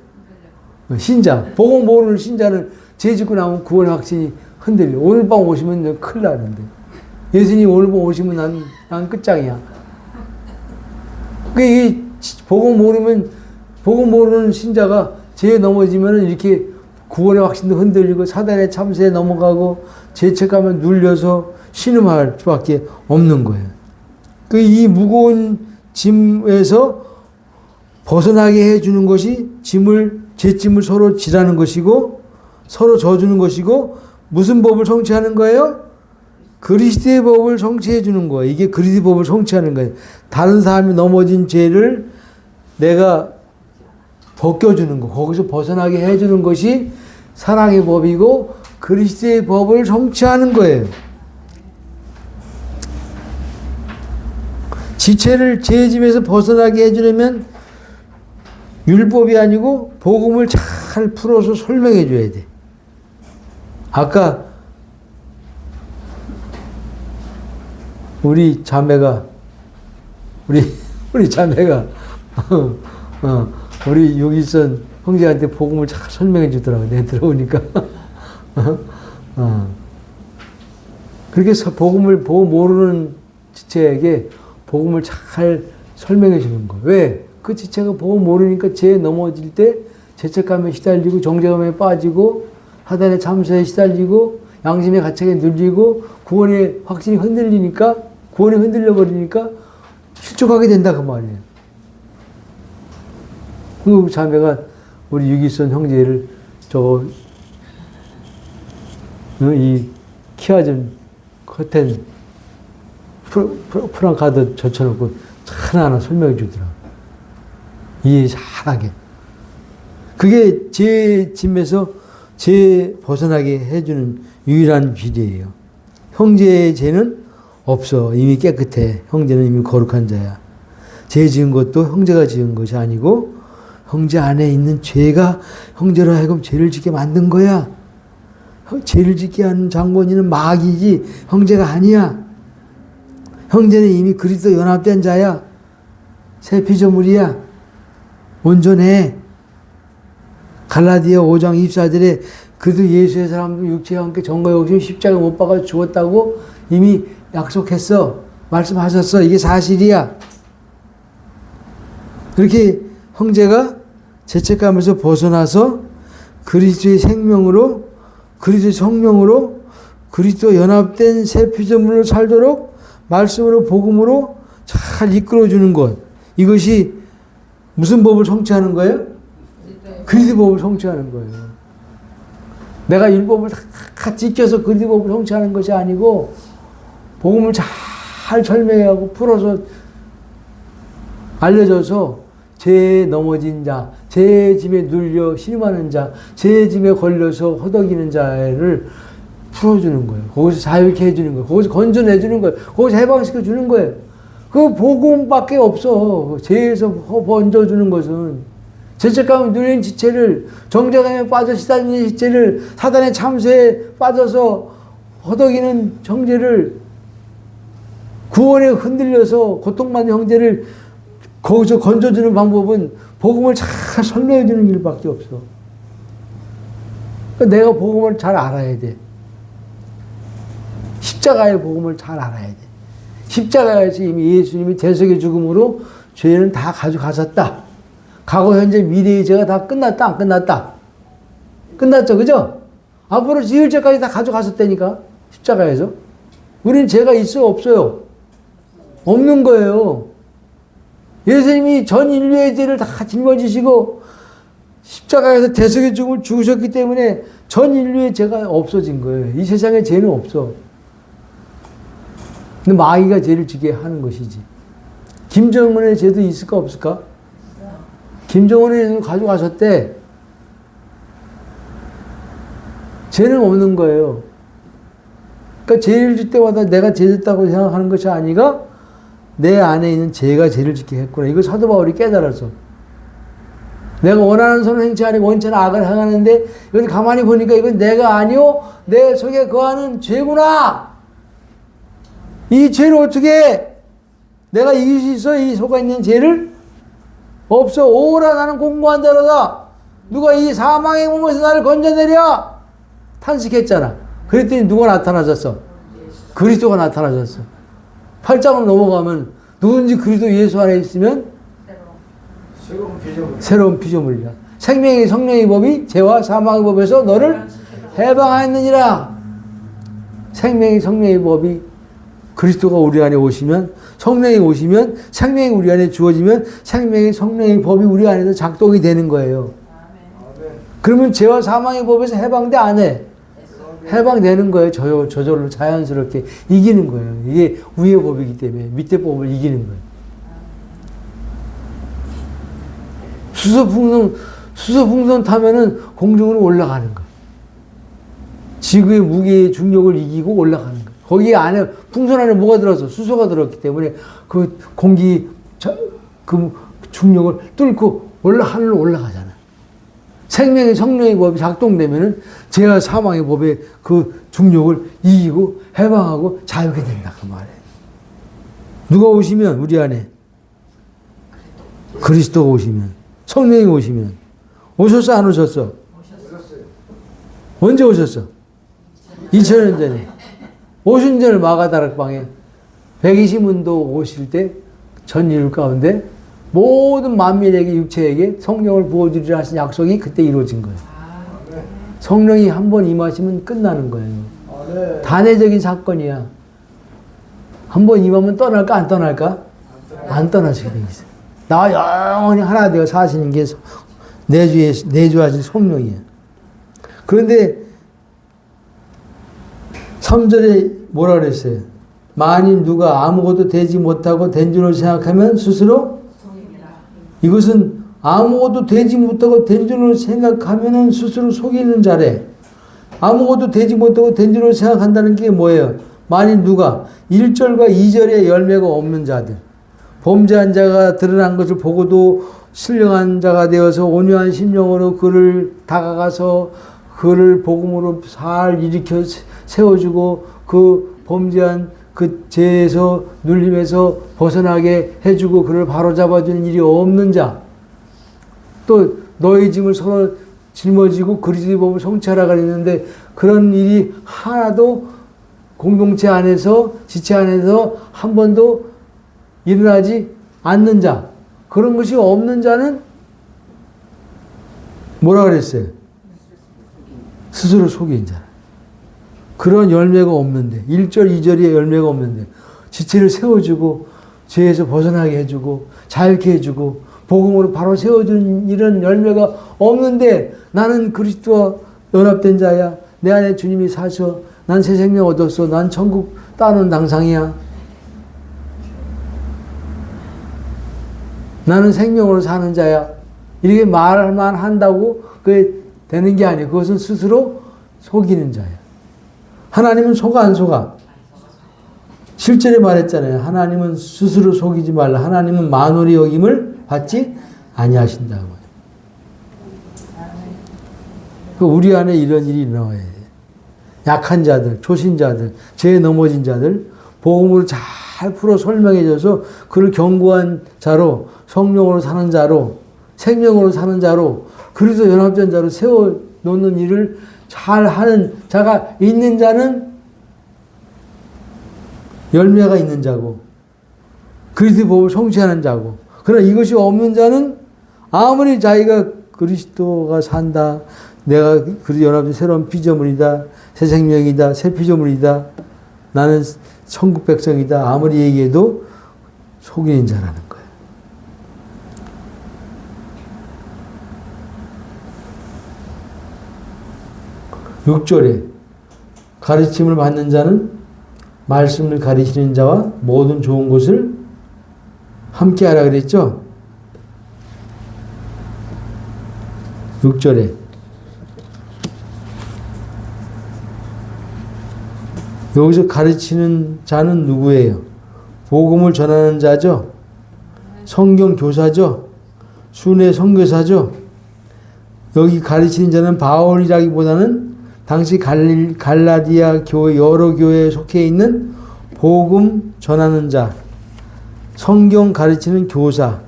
신자, 복음 모르는 신자는 죄 짓고 나면 구원의 확신이 흔들려. 오늘 밤 오시면 큰일 나는데. 예수님 오늘 밤 오시면 난 끝장이야. 이 복음 모르는 신자가 죄에 넘어지면 이렇게 구원의 확신도 흔들리고 사단의 참새에 넘어가고 죄책감에 눌려서 신음할 수밖에 없는 거예요. 이 무거운 짐에서 벗어나게 해주는 것이 죄짐을 서로 지라는 것이고 서로 져주는 것이고 무슨 법을 성취하는 거예요? 그리스도의 법을 성취해 주는 거예요. 이게 그리스도의 법을 성취하는 거예요. 다른 사람이 넘어진 죄를 내가 벗겨주는 거, 거기서 벗어나게 해주는 것이 사랑의 법이고 그리스도의 법을 성취하는 거예요. 지체를 죄짐에서 벗어나게 해주려면 율법이 아니고 복음을 잘 풀어서 설명해 줘야 돼. 아까 우리 자매가 우리 유기선 형제한테 복음을 잘 설명해 주더라고. 내가 들어오니까. 그렇게 복음 모르는 지체에게 복음을 잘 설명해 주는 거예요. 왜? 그 지체가 복음 모르니까 죄에 넘어질 때 죄책감에 시달리고 정죄감에 빠지고 사단의 참소에 시달리고 양심의 가책에 눌리고 구원의 확신이 흔들리니까 구원이 흔들려 버리니까 실족하게 된다 그 말이에요. 그 자매가 우리 유기선 형제를 이 키아준 커튼 프랑카드 젖혀놓고 하나하나 설명해 주더라고. 이해 잘하게. 그게 제 짐에서 죄 벗어나게 해주는 유일한 비리예요. 형제의 죄는 없어. 이미 깨끗해. 형제는 이미 거룩한 자야. 죄 지은 것도 형제가 지은 것이 아니고 형제 안에 있는 죄가 형제로 하여금 죄를 짓게 만든 거야. 죄를 짓게 하는 장본인은 마귀지 형제가 아니야. 형제는 이미 그리스도 연합된 자야. 새 피조물이야. 온전해. 갈라디아 5장 24절에 그도 예수의 사람도 육체와 함께 정과 욕심 십자가 못 박아 죽었다고 이미 약속했어. 말씀하셨어. 이게 사실이야. 그렇게 형제가 죄책감에서 벗어나서 그리스도의 생명으로 그리스도의 성령으로 그리스도 연합된 새 피조물로 살도록 말씀으로 복음으로 잘 이끌어주는 것. 이것이 무슨 법을 성취하는 거예요? 그리스도 법을 성취하는 거예요. 내가 율법을 다 지켜서 그 율법을 성취하는 것이 아니고 복음을 잘 설명하고 풀어서 알려줘서 죄에 넘어진 자, 죄의 짐에 눌려 신음하는 자, 죄의 짐에 걸려서 허덕이는 자를 풀어주는 거예요. 거기서 자유케 해주는 거예요. 거기서 건져내주는 거예요. 거기서 해방시켜주는 거예요. 그 복음밖에 없어. 죄에서 번져주는 것은. 죄책감에 눌린 지체를, 정죄감에 빠져 시달리는 지체를, 사단의 참새에 빠져서 허덕이는 형제를, 구원에 흔들려서 고통받는 형제를 거기서 건져주는 방법은 복음을 잘 설명해주는 일밖에 없어. 그러니까 내가 복음을 잘 알아야 돼. 십자가의 복음을 잘 알아야 돼. 십자가에서 이미 예수님이 대속의 죽음으로 죄는 다 가져가셨다. 과거, 현재, 미래의 죄가 다 끝났다, 안 끝났다? 끝났죠, 그죠? 앞으로 지을 죄까지 다 가져가셨다니까, 십자가에서. 우린 죄가 있어요, 없어요? 없는 거예요. 예수님이 전 인류의 죄를 다 짊어지시고 십자가에서 대속의 죽음을 죽으셨기 때문에 전 인류의 죄가 없어진 거예요. 이 세상에 죄는 없어. 근데 마귀가 죄를 지게 하는 것이지. 김정은의 죄도 있을까 없을까? 김정은의 죄도 가져가셨대. 죄는 없는 거예요. 그러니까 죄를 질 때마다 내가 죄 짓다고 생각하는 것이 아니라 내 안에 있는 죄가 죄를 짓게 했구나. 이걸 사도 바울이 깨달았어. 내가 원하는 선을 행치 아니고 원치는 악을 행하는데 이건 가만히 보니까 이건 내가 아니요 내 속에 거하는 죄구나. 이 죄를 어떻게 내가 이길 수 있어? 이 속에 있는 죄를? 없어. 오라 나는 공고한 자로다. 누가 이 사망의 몸에서 나를 건져내랴? 탄식했잖아. 그랬더니 누가 나타나셨어? 그리스도가 나타나셨어. 8장으로 넘어가면 누군지 그리스도 예수 안에 있으면 새로운 피조물이라. 생명의 성령의 법이 죄와 사망의 법에서 너를 해방하였느니라. 생명의 성령의 법이 그리스도가 우리 안에 오시면, 성령이 오시면, 생명이 우리 안에 주어지면 생명의 성령의 법이 우리 안에서 작동이 되는 거예요. 그러면 죄와 사망의 법에서 해방돼 안 해? 해방되는 거예요. 저절로 자연스럽게 이기는 거예요. 이게 위의 법이기 때문에 밑에 법을 이기는 거예요. 수소풍선 타면은 공중으로 올라가는 거예요. 지구의 무게의 중력을 이기고 올라가는 거예요. 거기 안에, 풍선 안에 뭐가 들어서? 수소가 들었기 때문에 그 그 중력을 뚫고 하늘로 올라가잖아. 생명의 성령의 법이 작동되면은 죄와 사망의 법의 그 중력을 이기고 해방하고 자유게 된다. 그 말이에요. 누가 오시면 우리 안에 그리스도가 오시면, 성령이 오시면. 오셨어 안 오셨어? 언제 오셨어? 2000년 전에. 오신 전에 마가다락방에 120문도 오실 때 전 인류 가운데 모든 만민에게, 육체에게 성령을 부어주리라 하신 약속이 그때 이루어진 거예요. 성령이 한 번 임하시면 끝나는 거예요. 단회적인 사건이야. 한 번 임하면 떠날까 안 떠날까? 안 떠나시게 돼 있어요. 나와 영원히 하나 되어 사시는 게 내주하신 성령이에요. 그런데 3절에 뭐라 그랬어요? 만일 누가 아무것도 되지 못하고 된 줄로 생각하면 스스로, 이것은 아무것도 되지 못하고 된 줄로 생각하면 스스로 속이는 자래. 아무것도 되지 못하고 된 줄로 생각한다는 게 뭐예요? 만일 누가 1절과 2절에 열매가 없는 자들, 범죄한 자가 드러난 것을 보고도 신령한 자가 되어서 온유한 심령으로 그를 다가가서 그를 복음으로 잘 일으켜 세워주고 그 범죄한 그 죄에서 눌림에서 벗어나게 해주고 그를 바로잡아주는 일이 없는 자, 또 너의 짐을 서로 짊어지고 그리스도의 법을 성취하라 그랬는데 그런 일이 하나도 공동체 안에서, 지체 안에서 한 번도 일어나지 않는 자, 그런 것이 없는 자는 뭐라 그랬어요? 스스로 속인 자. 그런 열매가 없는데, 1절, 2절에 열매가 없는데, 지체를 세워주고, 죄에서 벗어나게 해주고, 자유케 해주고, 복음으로 바로 세워주는 이런 열매가 없는데, 나는 그리스도와 연합된 자야. 내 안에 주님이 사셔. 난 새 생명 얻었어. 난 천국 따는 당상이야. 나는 생명으로 사는 자야. 이렇게 말만 한다고 그게 되는 게 아니에요. 그것은 스스로 속이는 자야. 하나님은 속아 안 속아? 실제로 말했잖아요. 하나님은 스스로 속이지 말라. 하나님은 만홀히 여김을 받지 아니하신다고. 우리 안에 이런 일이 일어나야 돼. 약한 자들, 초신자들, 죄에 넘어진 자들, 복음으로 잘 풀어 설명해줘서 그를 견고한 자로, 성령으로 사는 자로, 생명으로 사는 자로, 그리스도 연합된 자로 세워놓는 일을 잘 하는 자가 있는 자는 열매가 있는 자고, 그리스도의 법을 성취하는 자고, 그러나 이것이 없는 자는 아무리 자기가 그리스도가 산다, 내가 그리스도 연합된 새로운 피조물이다, 새 생명이다, 새 피조물이다, 나는 천국 백성이다, 아무리 얘기해도 속이는 자라는 거예요. (6절에) 가르침을 받는 자는 말씀을 가르치는 자와 모든 좋은 것을 함께 하라 그랬죠? 6절에 여기서 가르치는 자는 누구예요? 복음을 전하는 자죠? 성경 교사죠? 순회 선교사죠? 여기 가르치는 자는 바울이라기보다는 당시 갈라디아 교회 여러 교회에 속해 있는 복음 전하는 자, 성경 가르치는 교사,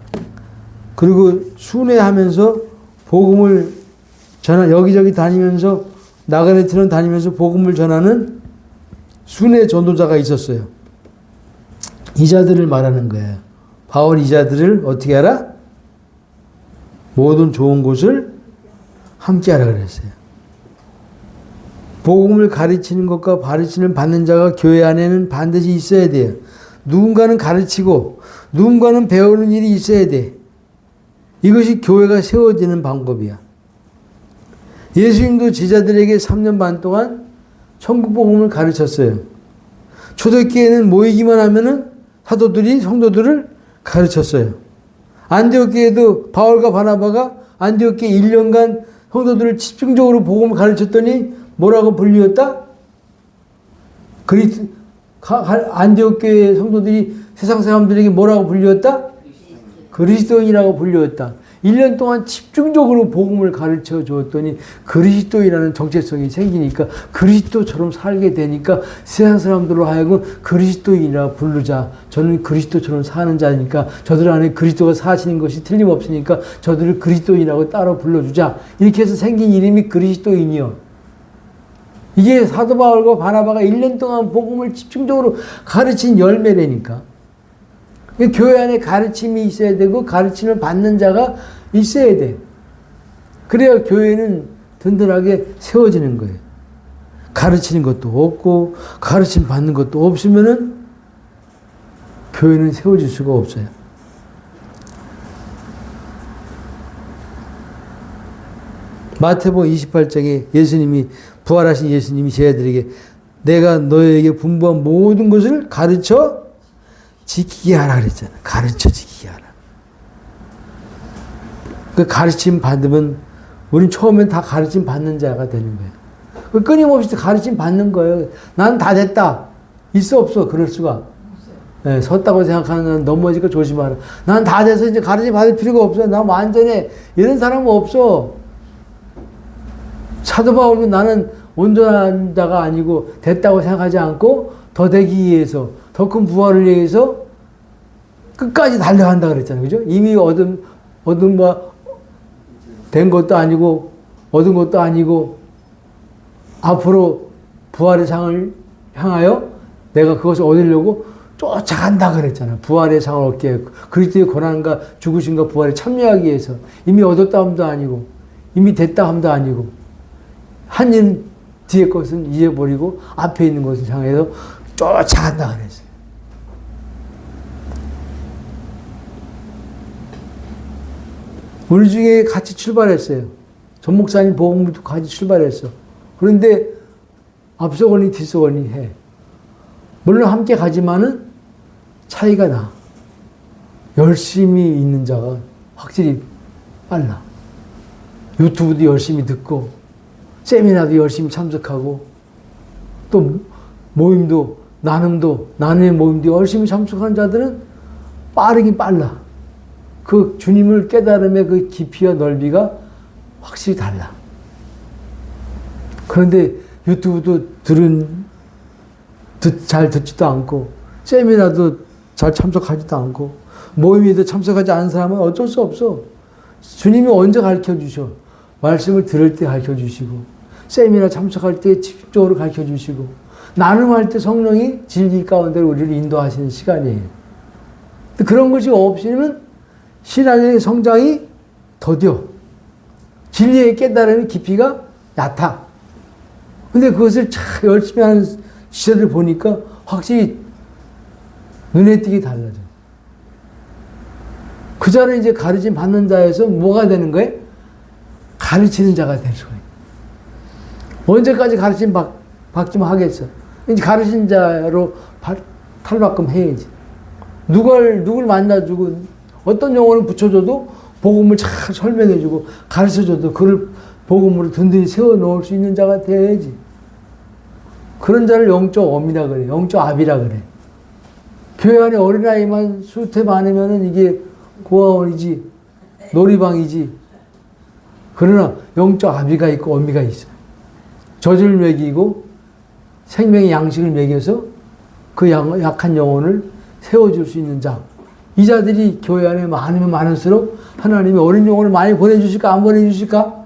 그리고 순회하면서 복음을 여기저기 다니면서 나가네트는 다니면서 복음을 전하는 순회 전도자가 있었어요. 이 자들을 말하는 거예요. 바울 이 자들을 어떻게 하라? 모든 좋은 곳을 함께 하라 그랬어요. 복음을 가르치는 것과 가르치는 받는 자가 교회 안에는 반드시 있어야 돼요. 누군가는 가르치고 누군가는 배우는 일이 있어야 돼. 이것이 교회가 세워지는 방법이야. 예수님도 제자들에게 3년 반 동안 천국 복음을 가르쳤어요. 초대교회는 모이기만 하면은 사도들이 성도들을 가르쳤어요. 안디옥 교회도 바울과 바나바가 안디옥 교회 1년간 성도들을 집중적으로 복음을 가르쳤더니 뭐라고 불리웠다? 안디옥 교회 성도들이 세상 사람들에게 뭐라고 불리웠다? 그리스도인이라고 불리웠다. 1년 동안 집중적으로 복음을 가르쳐 주었더니 그리스도인이라는 정체성이 생기니까 그리스도처럼 살게 되니까 세상 사람들로 하여금 그리스도인이라 부르자. 저는 그리스도처럼 사는 자니까 저들 안에 그리스도가 사시는 것이 틀림없으니까 저들을 그리스도인이라고 따로 불러주자. 이렇게 해서 생긴 이름이 그리스도인이요. 이게 사도 바울과 바나바가 1년 동안 복음을 집중적으로 가르친 열매라니까. 교회 안에 가르침이 있어야 되고 가르침을 받는 자가 있어야 돼. 그래야 교회는 든든하게 세워지는 거예요. 가르치는 것도 없고 가르침 받는 것도 없으면은 교회는 세워질 수가 없어요. 마태복음 28장에 예수님이 부활하신 예수님이 제자들에게 내가 너에게 분부한 모든 것을 가르쳐 지키게 하라 그랬잖아. 가르쳐 지키게 하라. 그 가르침 받으면 우린 처음엔 다 가르침 받는 자가 되는 거예요. 끊임없이 가르침 받는 거예요. 난 다 됐다. 있어 없어? 그럴 수가. 네, 섰다고 생각하는 건 넘어지니까 조심하라. 난 다 돼서 이제 가르침 받을 필요가 없어. 난 완전해. 이런 사람은 없어. 사도 바울도 나는 온전한 자가 아니고 됐다고 생각하지 않고 더 되기 위해서 더 큰 부활을 위해서 끝까지 달려간다 그랬잖아요. 그죠? 이미 된 것도 아니고 얻은 것도 아니고 앞으로 부활의 상을 향하여 내가 그것을 얻으려고 쫓아간다 그랬잖아요. 부활의 상을 얻기 위해 그리스도의 고난과 죽으심과 부활에 참여하기 위해서 이미 얻었다 함도 아니고 이미 됐다 함도 아니고 한 일 뒤에 것은 잊어버리고 앞에 있는 것을 향해서 쫓아간다 그랬어요. 우리 중에 같이 출발했어요. 전 목사님 복음부터 같이 출발했어. 그런데 앞서거니 뒤서거니 해. 물론 함께 가지만은 차이가 나. 열심히 있는 자가 확실히 빨라. 유튜브도 열심히 듣고 세미나도 열심히 참석하고 또 모임도 나눔의 모임도 열심히 참석하는 자들은 빠르긴 빨라. 그 주님을 깨달음의 그 깊이와 넓이가 확실히 달라. 그런데 유튜브도 잘 듣지도 않고 세미나도 잘 참석하지도 않고 모임에도 참석하지 않은 사람은 어쩔 수 없어. 주님이 언제 가르쳐 주셔? 말씀을 들을 때 가르쳐 주시고 세미나 참석할 때 집중적으로 가르쳐 주시고 나눔할 때 성령이 진리 가운데 우리를 인도하시는 시간이에요. 그런 것이 없으면 신앙의 성장이 더뎌. 진리의 깨달음의 깊이가 얕아. 근데 그것을 참 열심히 하는 지체들 보니까 확실히 눈에 띄게 달라져. 그 자를 이제 가르침 받는 자에서 뭐가 되는 거예요? 가르치는 자가 될 수가 있어요. 언제까지 가르침 받기만 하겠어? 이제 가르치는 자로 탈바꿈 해야지. 누굴 만나주고 어떤 용어를 붙여줘도 복음을 잘 설명해주고 가르쳐줘도 그를 복음으로 든든히 세워놓을 수 있는 자가 돼야지. 그런 자를 영적 어미라 그래. 영적 아비라 그래. 교회 안에 어린아이만 수태 많으면은 이게 고아원이지, 놀이방이지. 그러나 영적 아비가 있고 어미가 있어. 젖을 먹이고 생명의 양식을 먹여서 그 약한 영혼을 세워줄 수 있는 자. 이 자들이 교회 안에 많으면 많을수록 하나님이 어린 영혼을 많이 보내주실까 안 보내주실까?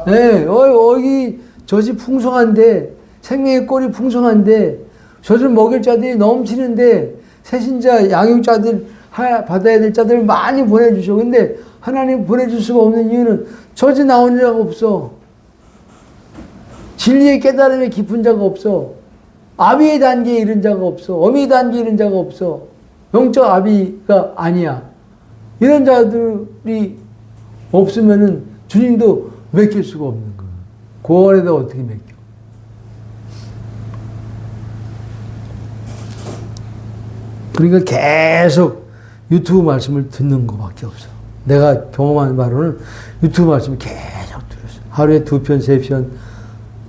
네, 여기 젖이 풍성한데 생명의 꼴이 풍성한데 젖을 먹일 자들이 넘치는데 새신자 양육자들 받아야 될 자들을 많이 보내주셔. 근데 하나님 보내줄 수가 없는 이유는 젖이 나오는 자가 없어. 진리의 깨달음에 깊은 자가 없어. 아비의 단계에 이른 자가 없어. 어미의 단계에 이른 자가 없어. 영적 아비가 아니야. 이런 자들이 없으면은 주님도 맡길 수가 없는 거야. 고원에다 어떻게 맡겨? 그러니까 계속 유튜브 말씀을 듣는 것밖에 없어. 내가 경험한 바로는 유튜브 말씀을 계속 들었어. 하루에 2편, 3편,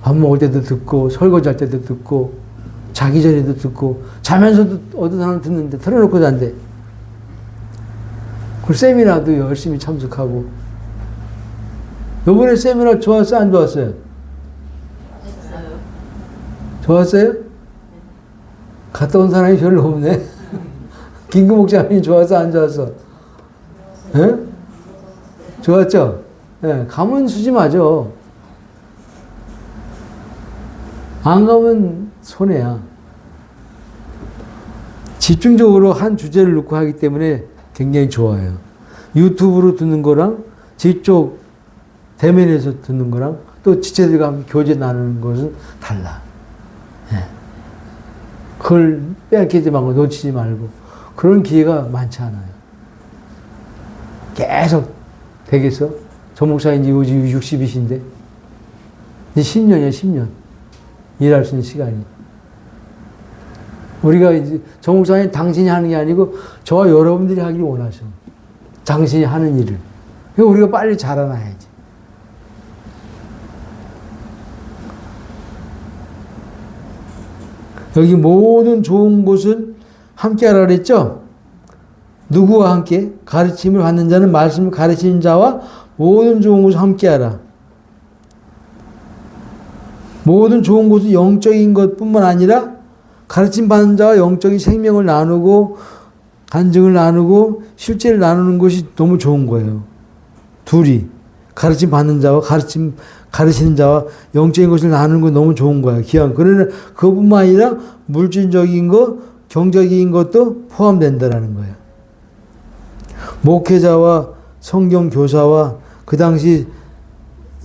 밥 먹을 때도 듣고, 설거지 할 때도 듣고, 자기 전에도 듣고, 자면서도 어떤 사람 듣는데 틀어놓고 잔대. 그 세미나도 열심히 참석하고. 이번에 세미나 좋았어요? 안 좋았어요? 좋았어요? 갔다 온 사람이 별로 없네. 김구 목사님이 좋았어? 안 좋았어? 예? 좋았죠? 예, 가면 수지 맞아. 안 가면 손해야. 집중적으로 한 주제를 놓고 하기 때문에 굉장히 좋아요. 유튜브로 듣는 거랑 직접 대면에서 듣는 거랑 또 지체들과 함께 교제 나누는 것은 달라. 예. 그걸 빼앗기지 말고 놓치지 말고 그런 기회가 많지 않아요. 계속 되겠어? 전 목사님 이제 60이신데 이제 10년이야 10년 일할 수 있는 시간이. 우리가 이제 전 목사님 당신이 하는 게 아니고 저와 여러분들이 하길 원하셔. 당신이 하는 일을. 그러니까 우리가 빨리 자라나야지. 여기 모든 좋은 곳은 함께 하라 그랬죠? 누구와 함께? 가르침을 받는 자는 말씀을 가르치는 자와 모든 좋은 곳을 함께 하라. 모든 좋은 곳은 영적인 것뿐만 아니라 가르침 받는 자와 영적인 생명을 나누고 간증을 나누고 실제를 나누는 것이 너무 좋은 거예요. 둘이 가르침 받는 자와 가르치는 자와 영적인 것을 나누는 건 너무 좋은 거야. 기왕. 그러나 그것뿐만 아니라 물질적인 것, 경적인 것도 포함된다라는 거야. 목회자와 성경 교사와 그 당시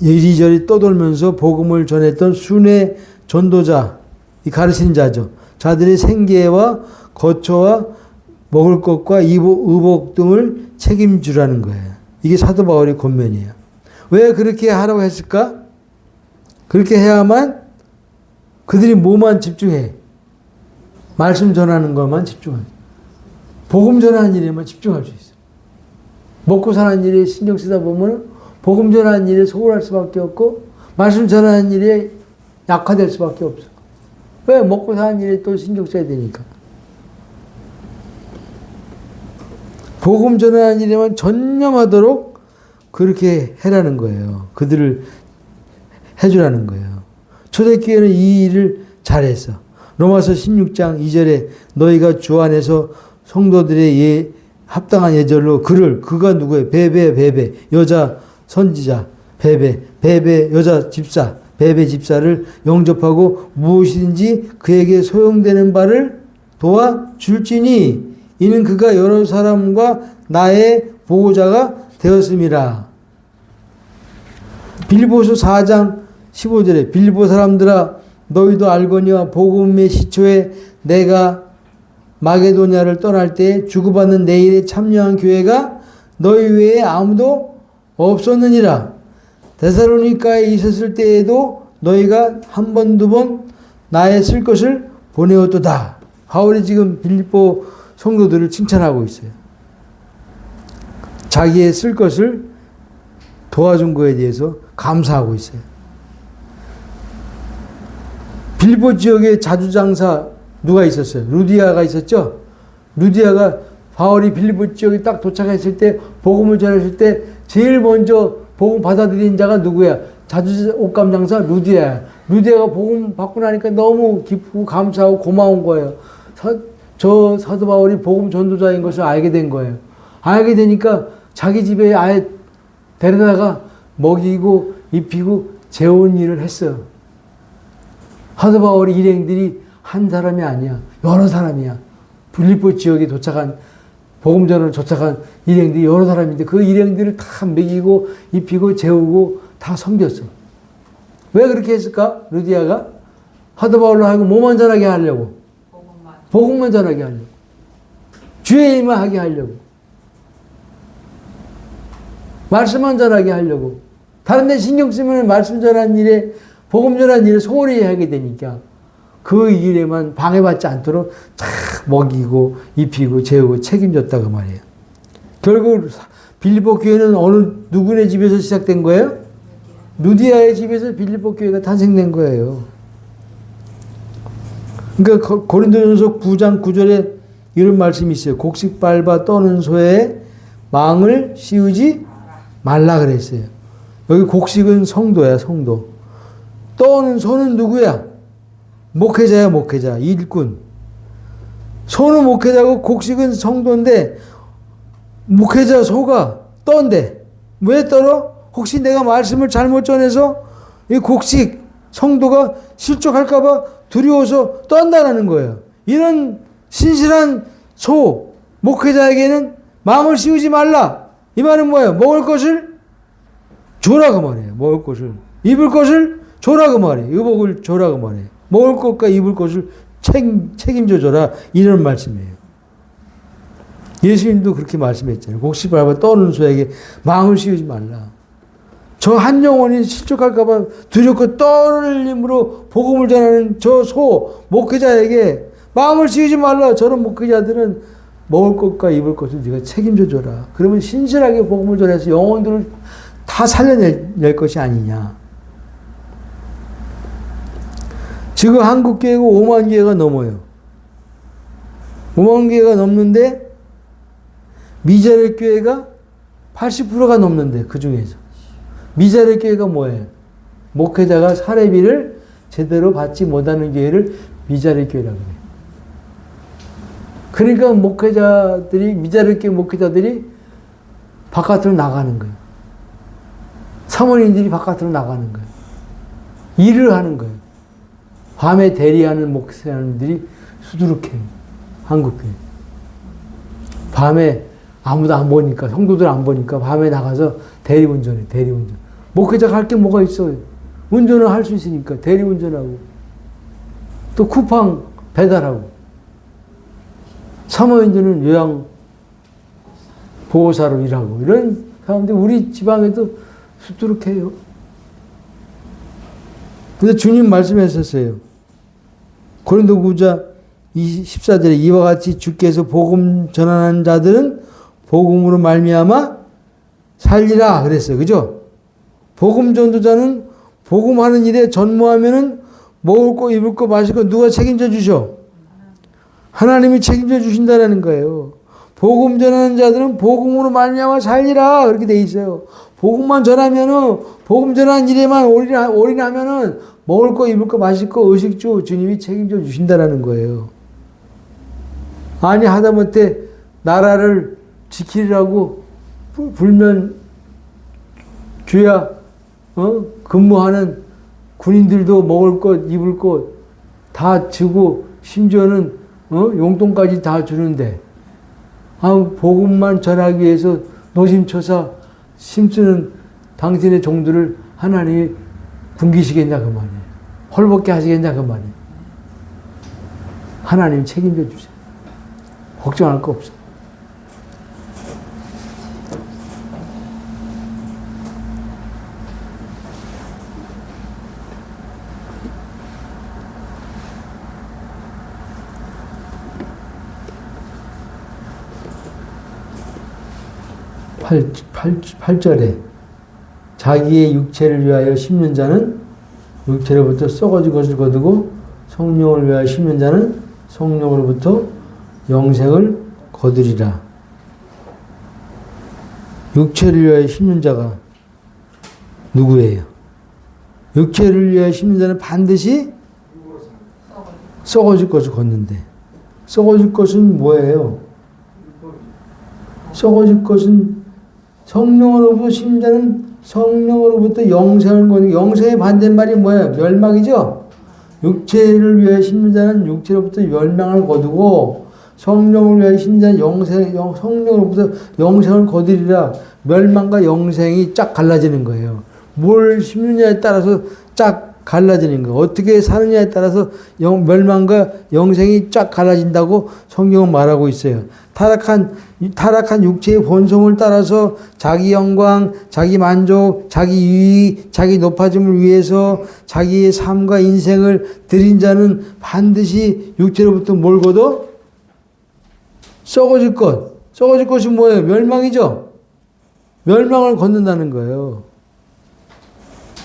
이리저리 떠돌면서 복음을 전했던 순회 전도자, 이 가르치는 자죠. 자들의 생계와 거처와 먹을 것과 의복 등을 책임지라는 거예요. 이게 사도 바울의 권면이에요. 왜 그렇게 하라고 했을까? 그렇게 해야만 그들이 뭐만 집중해? 말씀 전하는 것만 집중하지. 복음 전하는 일에만 집중할 수 있어. 먹고 사는 일에 신경 쓰다 보면 복음 전하는 일에 소홀할 수밖에 없고 말씀 전하는 일에 약화될 수밖에 없어. 왜? 먹고 사는 일에 또 신경 써야 되니까. 복음 전하는 일에만 전념하도록 그렇게 해라는 거예요. 그들을 해주라는 거예요. 초대교회는 이 일을 잘했어. 로마서 16장 2절에 너희가 주 안에서 성도들의 합당한 예절로 그가 누구예요? 베베 여자 선지자 베베 여자 집사 베베 집사를 영접하고 무엇이든지 그에게 소용되는 바를 도와줄지니 이는 그가 여러 사람과 나의 보호자가 되었음이라. 빌립보서 4장 15절에 빌립보 사람들아 너희도 알거니와 복음의 시초에 내가 마게도냐를 떠날 때 주고받는 내 일에 참여한 교회가 너희 외에 아무도 없었느니라. 데살로니가에 있었을 때에도 너희가 한 번, 두 번 나의 쓸 것을 보내었도다. 바울이 지금 빌립보 성도들을 칭찬하고 있어요. 자기의 쓸 것을 도와준 거에 대해서 감사하고 있어요. 빌립보 지역에 자주장사 누가 있었어요? 루디아가 있었죠? 루디아가 바울이 빌립보 지역에 딱 도착했을 때 복음을 전했을 때 제일 먼저 복음 받아들인 자가 누구야? 자주 옷감 장사 루디아야. 루디아가 복음 받고 나니까 너무 기쁘고 감사하고 고마운 거예요. 저 사도 바울이 복음 전도자인 것을 알게 된 거예요. 알게 되니까 자기 집에 아예 데려다가 먹이고 입히고 재운 일을 했어요. 사도 바울의 일행들이 한 사람이 아니야. 여러 사람이야. 빌립보 지역에 도착한 복음 전을 도착한 일행들이 여러 사람인데 그 일행들을 다 먹이고 입히고 재우고 다 섬겼어. 왜 그렇게 했을까? 루디아가 사도 바울로 하여금 뭐만 전하게 하려고. 복음만 전하게 하려고. 주의 일만 하게 하려고. 말씀만 전하게 하려고. 다른 데 신경 쓰면 말씀 전하는 일에 복음 전하는 일에 소홀히 하게 되니까 그 일에만 방해받지 않도록 다 먹이고 입히고 재우고 책임졌다고 말이에요. 결국 빌립보 교회는 누구네 집에서 시작된 거예요? 루디아의 집에서 빌립보 교회가 탄생된 거예요. 그러니까 고린도전서 9장 9절에 이런 말씀이 있어요. 곡식 밟아 떠는 소에 망을 씌우지 말라 그랬어요. 여기 곡식은 성도야, 성도. 떠는 소는 누구야? 목회자야, 목회자. 일꾼. 소는 목회자고 곡식은 성도인데 목회자 소가 떤대. 왜 떨어? 혹시 내가 말씀을 잘못 전해서 이 곡식 성도가 실족할까봐 두려워서 떤다라는 거예요. 이런 신실한 소 목회자에게는 마음을 씌우지 말라. 이 말은 뭐예요? 먹을 것을 줘라고 말해요. 먹을 것을. 입을 것을 줘라고 말해요. 의복을 줘라고 말해요. 먹을 것과 입을 것을 책임져 줘라. 이런 말씀이에요. 예수님도 그렇게 말씀했잖아요. 곡식 밟아 떠는 소에게 마음을 씌우지 말라. 저 한 영혼이 실족할까봐 두렵고 떨림으로 복음을 전하는 저 소 목회자에게 마음을 씌우지 말라. 저런 목회자들은 먹을 것과 입을 것을 네가 책임져 줘라. 그러면 신실하게 복음을 전해서 영혼들을 다 살려낼 것이 아니냐. 지금 한국 교회가 5만 교회가 넘어요. 5만 교회가 넘는데 미자립 교회가 80%가 넘는데 그 중에서 미자립 교회가 뭐예요? 목회자가 사례비를 제대로 받지 못하는 교회를 미자립 교회라고 해요. 그러니까 미자립 교회 목회자들이 바깥으로 나가는 거예요. 사모님들이 바깥으로 나가는 거예요. 일을 하는 거예요. 밤에 대리하는 목사님들이 수두룩해요. 한국교회. 밤에 아무도 안 보니까, 성도들 안 보니까 밤에 나가서 대리운전해, 대리운전. 목회자가 할 게 뭐가 있어요? 운전을 할 수 있으니까 대리운전하고 또 쿠팡 배달하고 사모님들은 요양 보호사로 일하고 이런 사람들 우리 지방에도 수두룩해요. 근데 주님 말씀하셨어요. 고린도후서 14절에 이와 같이 주께서 복음 전하는 자들은 복음으로 말미암아 살리라 그랬어요. 그죠? 복음 전도자는 복음하는 일에 전무하면은 먹을 거 입을 거 마실 거 누가 책임져 주셔? 하나님이 책임져 주신다라는 거예요. 복음 전하는 자들은 복음으로 말미암아 살리라 그렇게 돼 있어요. 복음만 전하면은 복음 전하는 일에만 올인하면은 먹을 거 입을 거 마실 거 의식주 주님이 책임져 주신다라는 거예요. 아니 하다못해 나라를 지키려고 불면 줘야 근무하는 군인들도 먹을 것 입을 것 다 주고 심지어는 용돈까지 다 주는데 복음만 전하기 위해서 노심초사 힘쓰는 당신의 종들을 하나님이 굶기시겠냐 그 말이에요. 헐벗게 하시겠냐 그 말이에요. 하나님 책임져 주세요. 걱정할 거 없어요. 팔 절에 자기의 육체를 위하여 심는 자는 육체로부터 썩어질 것을 거두고 성령을 위하여 심는 자는 성령으로부터 영생을 거두리라. 육체를 위하여 심는 자가 누구예요? 육체를 위하여 심는 자는 반드시 썩어질 것을 걷는데 썩어질 것은 뭐예요? 썩어질 것은 성령으로부터 심는 자는 성령으로부터 영생을 거두고 영생의 반대말이 뭐예요? 멸망이죠? 육체를 위하여 심는 자는 육체로부터 멸망을 거두고 성령을 위하여 심는 자는 성령으로부터 영생을 거두리라. 멸망과 영생이 쫙 갈라지는 거예요. 뭘 심느냐에 따라서 쫙 갈라지는 거예요. 어떻게 사느냐에 따라서 멸망과 영생이 쫙 갈라진다고 성경은 말하고 있어요. 타락한 육체의 본성을 따라서 자기 영광, 자기 만족, 자기 유익, 자기 높아짐을 위해서 자기의 삶과 인생을 드린 자는 반드시 육체로부터 뭘 거둬? 썩어질 것. 썩어질 것이 뭐예요? 멸망이죠? 멸망을 걷는다는 거예요.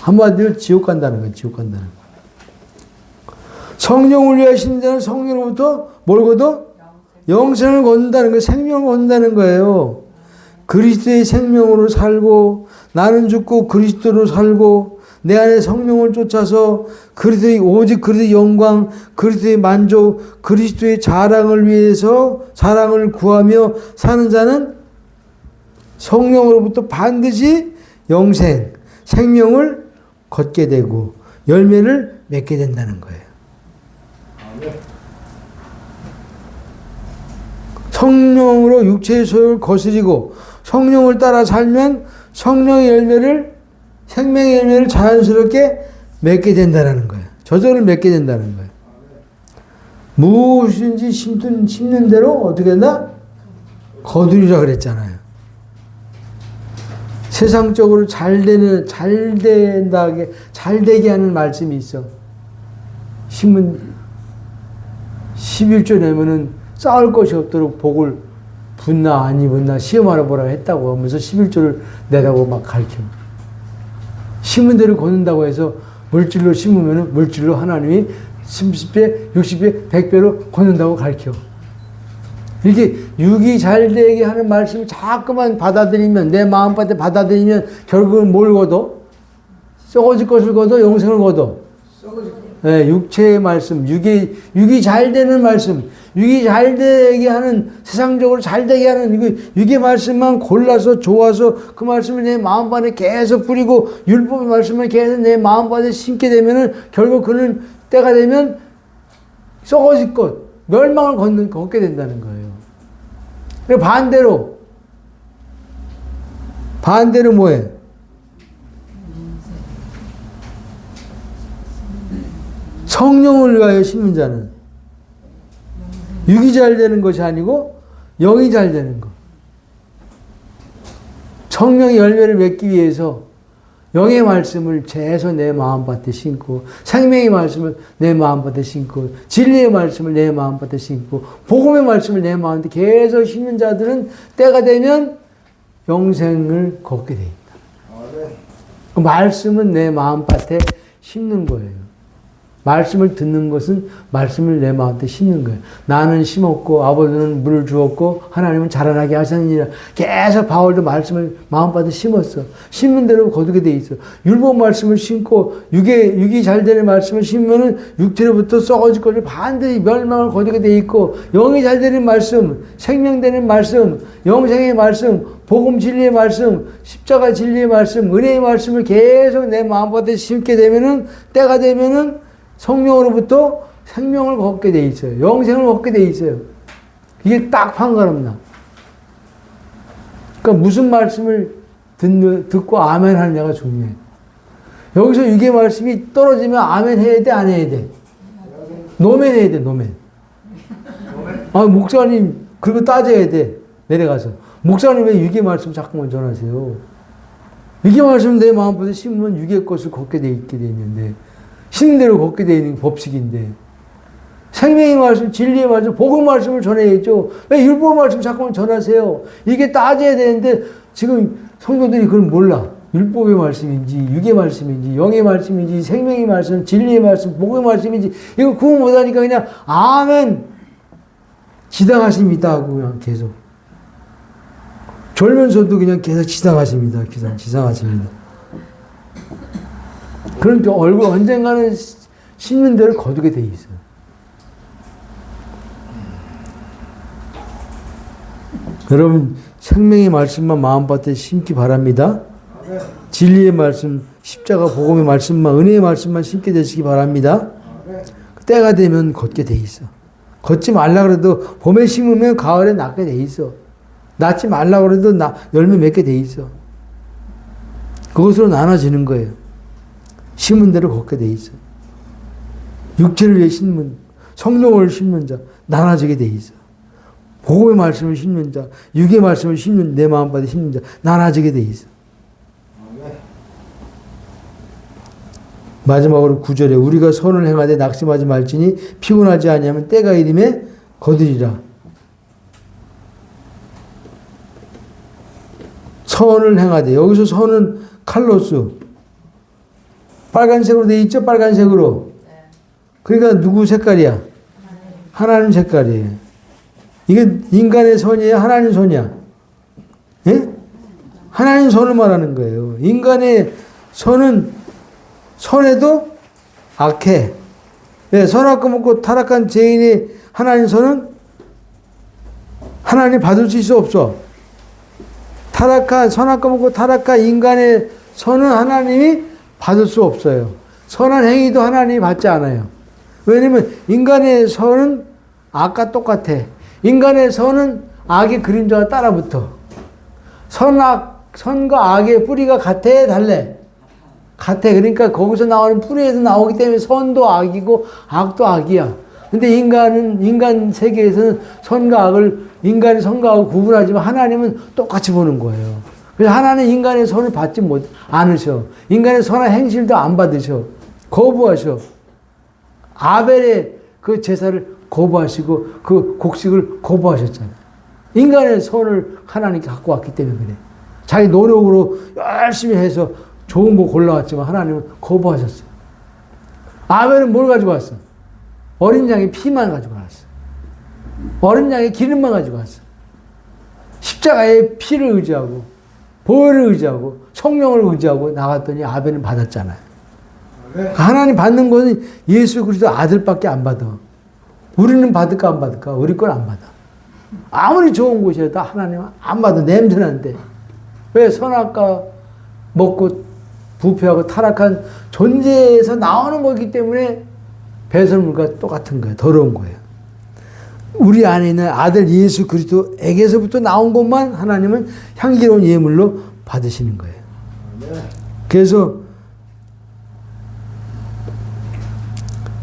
한마디로 지옥 간다는 거예요. 지옥 간다는 거예요. 성령을 위하여 심는 자는 성령으로부터 뭘 거둬? 영생을 걷는다는 거예요. 생명을 걷는다는 거예요. 그리스도의 생명으로 살고 나는 죽고 그리스도로 살고 내 안에 성령을 쫓아서 오직 그리스도의 영광, 그리스도의 만족, 그리스도의 자랑을 위해서 사랑을 구하며 사는 자는 성령으로부터 반드시 영생, 생명을 걷게 되고 열매를 맺게 된다는 거예요. 성령으로 육체의 소욕을 거스리고 성령을 따라 살면 성령의 열매를 생명의 열매를 자연스럽게 맺게 된다는 거예요. 저절로 맺게 된다는 거예요. 무엇인지 심는 대로 어떻게 된다? 거두리라 그랬잖아요. 세상적으로 잘 되게 하는 말씀이 있어. 11조 내면은 쌓을 것이 없도록 복을 붙나 안 입었나 시험하러 보라고 했다고 하면서 11조를 내라고 막 가르쳐. 심은 대로 걷는다고 해서 물질로 심으면 물질로 하나님이 30배, 60배, 100배로 걷는다고 가르쳐. 이렇게 육이 잘 되게 하는 말씀을 자꾸만 받아들이면 내 마음밭에 받아들이면 결국은 뭘 거둬? 썩어질 것을 거둬? 영생을 거둬? 네, 육체의 말씀, 육이 잘 되는 말씀, 육이 잘 되게 하는, 세상적으로 잘 되게 하는 육의 말씀만 골라서 좋아서 그 말씀을 내 마음밭에 계속 뿌리고 율법의 말씀을 계속 내 마음밭에 심게 되면은 결국 그는 때가 되면 썩어질 것, 멸망을 걷게 된다는 거예요. 반대로 뭐해? 성령을 위하여 심는 자는 육이 잘 되는 것이 아니고 영이 잘 되는 것. 성령의 열매를 맺기 위해서 영의 말씀을 재서 내 마음밭에 심고, 생명의 말씀을 내 마음밭에 심고, 진리의 말씀을 내 마음밭에 심고, 복음의 말씀을 내 마음밭에 계속 심는 자들은 때가 되면 영생을 걷게 돼 있다. 그 말씀은 내 마음밭에 심는 거예요. 말씀을 듣는 것은 말씀을 내 마음에 심는 거예요. 나는 심었고 아버지는 물을 주었고 하나님은 자라나게 하셨느니라. 계속 바울도 말씀을 마음밭에 심었어. 심는 대로 거두게 돼 있어. 율법 말씀을 심고 육이 잘 되는 말씀을 심으면은 육체로부터 썩어질 것을 반드시 멸망을 거두게 돼 있고, 영이 잘 되는 말씀, 생명되는 말씀, 영생의 말씀, 복음 진리의 말씀, 십자가 진리의 말씀, 은혜의 말씀을 계속 내 마음밭에 심게 되면은 때가 되면은 성령으로부터 생명을 걷게 돼 있어요. 영생을 걷게 돼 있어요. 이게 딱 판가름나. 그러니까 무슨 말씀을 듣고 아멘 하느냐가 중요해. 여기서 육의 말씀이 떨어지면 아멘 해야 돼, 안 해야 돼? 노멘 해야 돼, 노멘. 아, 목사님, 그리고 따져야 돼. 내려가서. 목사님 왜 육의 말씀 자꾸만 전하세요? 육의 말씀 내 마음속에 심으면 육의 것을 걷게 돼 있게 돼 있는데, 심는 대로 걷게 되어 있는 법칙인데, 생명의 말씀, 진리의 말씀, 복음 말씀을 전해야죠. 왜 율법 말씀 자꾸만 전하세요? 이게 따져야 되는데 지금 성도들이 그걸 몰라. 율법의 말씀인지 육의 말씀인지 영의 말씀인지 생명의 말씀, 진리의 말씀, 복음의 말씀인지 이거 구분 못하니까 그냥 아멘 지당하십니다 하고 그냥 계속 졸면서도 그냥 계속 지당하십니다. 지당하십니다. 그러니까 얼굴 언젠가는 심는 대로 거두게 돼 있어요. 여러분 생명의 말씀만 마음밭에 심기 바랍니다. 진리의 말씀, 십자가 복음의 말씀만, 은혜의 말씀만 심게 되시기 바랍니다. 때가 되면 걷게 돼 있어. 걷지 말라 그래도 봄에 심으면 가을에 낫게 돼 있어. 낫지 말라 그래도 열매 맺게 돼 있어. 그것으로 나눠지는 거예요. 심은 대로 걷게 돼 있어. 육체를 위해 심는, 성령을 심는 자, 나눠지게 돼 있어. 복음의 말씀을 심는 자, 육의 말씀을 심는, 내 마음밭에 심는 자, 나눠지게 돼 있어. 마지막으로 9절에 우리가 선을 행하되 낙심하지 말지니 피곤하지 아니하면 때가 이름에 거두리라. 선을 행하되, 여기서 선은 칼로스, 빨간색으로 돼 있죠? 빨간색으로. 그러니까 누구 색깔이야? 하나님 색깔이에요. 이게 인간의 선이에요? 하나님 선이야? 예? 하나님 선을 말하는 거예요. 인간의 선은 선에도 악해. 예, 선악과 먹고 타락한 죄인의 하나님 선은 하나님 받을 수 있어 없어? 선악과 먹고 타락한 인간의 선은 하나님이 받을 수 없어요. 선한 행위도 하나님이 받지 않아요. 왜냐면 인간의 선은 악과 똑같아. 인간의 선은 악의 그림자가 따라붙어. 선과 악의 뿌리가 같아, 달래? 같아. 그러니까 거기서 나오는 뿌리에서 나오기 때문에 선도 악이고 악도 악이야. 근데 인간 세계에서는 선과 악을, 인간이 선과 악을 구분하지만 하나님은 똑같이 보는 거예요. 그래서 하나님 인간의 선을 받지 않으셔. 인간의 선한 행실도 안 받으셔. 거부하셔. 아벨의 그 제사를 거부하시고 그 곡식을 거부하셨잖아요. 인간의 선을 하나님께 갖고 왔기 때문에 그래. 자기 노력으로 열심히 해서 좋은 거 골라왔지만 하나님은 거부하셨어요. 아벨은 뭘 가지고 왔어? 어린 양의 피만 가지고 왔어. 어린 양의 기름만 가지고 왔어. 십자가의 피를 의지하고 보혈을 의지하고 성령을 의지하고 나갔더니 아벨은 받았잖아요. 하나님 받는 거는 예수 그리스도 아들밖에 안 받아. 우리는 받을까 안 받을까? 우리 건 안 받아. 아무리 좋은 곳이라도 하나님은 안 받아. 냄새나는데. 왜? 선악과 먹고 부패하고 타락한 존재에서 나오는 거기 때문에 배설물과 똑같은 거예요. 더러운 거예요. 우리 안에 있는 아들 예수 그리스도에게서부터 나온 것만 하나님은 향기로운 예물로 받으시는 거예요. 그래서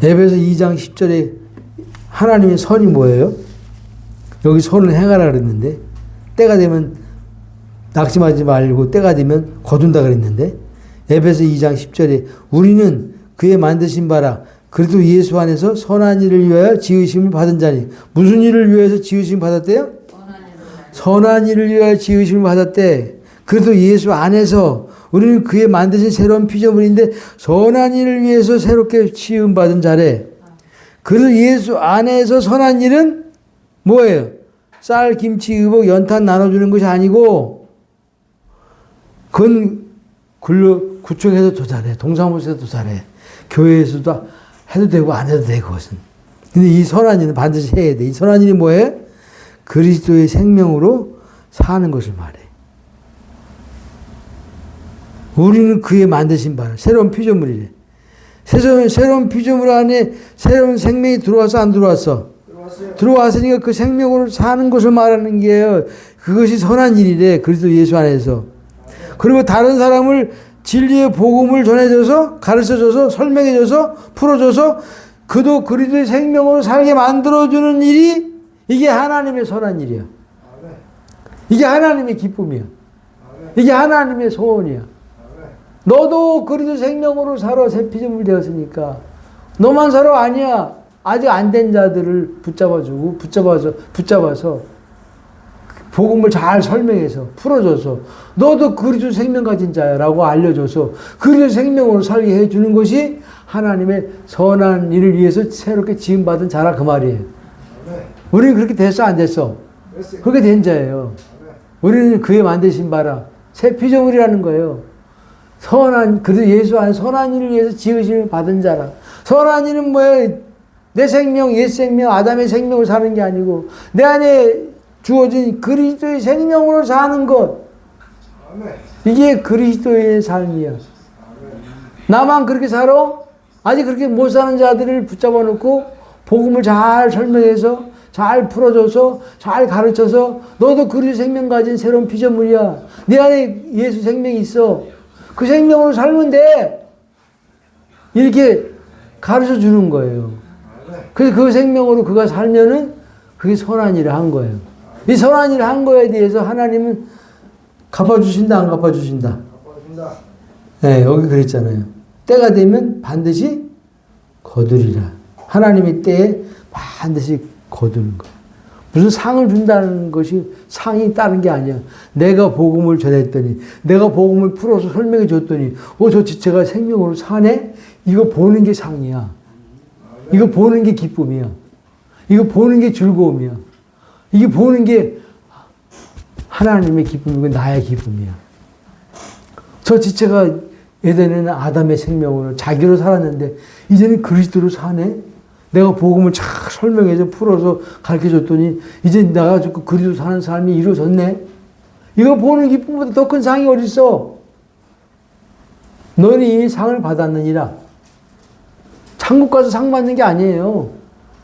에베소 2장 10절에 하나님의 선이 뭐예요? 여기 선을 행하라 그랬는데 때가 되면 낙심하지 말고 때가 되면 거둔다 그랬는데 에베소 2장 10절에 우리는 그의 만드신 바라 그래도 예수 안에서 선한 일을 위하여 지으심을 받은 자니. 무슨 일을 위해서 지으심을 받았대요? 선한 일을 위하여 지으심을 받았대. 그래도 예수 안에서 우리는 그의 만드신 새로운 피조물인데 선한 일을 위해서 새롭게 지음받은 자래. 그래서 예수 안에서 선한 일은 뭐예요? 쌀, 김치, 의복, 연탄 나눠주는 것이 아니고 그건 구청에서 더 잘해. 동사무소에서 더 잘해. 교회에서도 해도 되고 안 해도 돼 그것은. 근데 이 선한 일은 반드시 해야 돼. 이 선한 일이 뭐예요? 그리스도의 생명으로 사는 것을 말해. 우리는 그의 만드신 바라. 새로운 피조물이래. 새로운 피조물 안에 새로운 생명이 들어와서 안 들어왔어? 들어왔으니까 그 생명으로 사는 것을 말하는 게요. 그것이 선한 일이래. 그리스도 예수 안에서. 그리고 다른 사람을 진리의 복음을 전해줘서 가르쳐줘서 설명해줘서 풀어줘서 그도 그리스도의 생명으로 살게 만들어주는 일이 이게 하나님의 선한 일이야. 이게 하나님의 기쁨이야. 이게 하나님의 소원이야. 너도 그리스도 생명으로 살아. 새 피조물 되었으니까. 너만 살아 아니야. 아직 안 된 자들을 붙잡아주고 붙잡아서 복음을 잘 설명해서 풀어줘서 너도 그리스도 생명 가진 자야라고 알려줘서 그리스도 생명으로 살게 해주는 것이 하나님의 선한 일을 위해서 새롭게 지음받은 자라 그 말이에요. 우리는 그렇게 됐어 안 됐어? 그렇게 된 자예요. 우리는 그의 만드신 바라 새 피조물이라는 거예요. 그래서 예수 안에 선한 일을 위해서 지으심을 받은 자라. 선한 일은 뭐예요? 내 생명, 옛 생명, 아담의 생명을 사는 게 아니고 내 안에 주어진 그리스도의 생명으로 사는 것. 이게 그리스도의 삶이야. 나만 그렇게 살아? 아직 그렇게 못 사는 자들을 붙잡아 놓고 복음을 잘 설명해서 잘 풀어줘서 잘 가르쳐서 너도 그리스도 생명 가진 새로운 피조물이야. 내 안에 예수 생명이 있어. 그 생명으로 살면 돼. 이렇게 가르쳐 주는 거예요. 그래서 그 생명으로 그가 살면은 그게 선한 일을 한 거예요. 이 선한 일을 한 거에 대해서 하나님은 갚아주신다, 안 갚아주신다? 갚아주신다. 네, 여기 그랬잖아요. 때가 되면 반드시 거두리라. 하나님의 때에 반드시 거두는 거예요. 무슨 상을 준다는 것이 상이 따른 게 아니야. 내가 복음을 전했더니, 내가 복음을 풀어서 설명해 줬더니, 저 지체가 생명으로 사네? 이거 보는 게 상이야. 이거 보는 게 기쁨이야. 이거 보는 게 즐거움이야. 이게 보는 게 하나님의 기쁨이고 나의 기쁨이야. 저 지체가 예전에는 아담의 생명으로 자기로 살았는데 이제는 그리스도로 사네? 내가 복음을 잘 설명해서 풀어서 가르쳐줬더니 이제 내가 그리스도 사는 삶이 이루어졌네? 이거 보는 기쁨보다 더 큰 상이 어딨어? 너는 이미 상을 받았느니라. 천국 가서 상 받는 게 아니에요.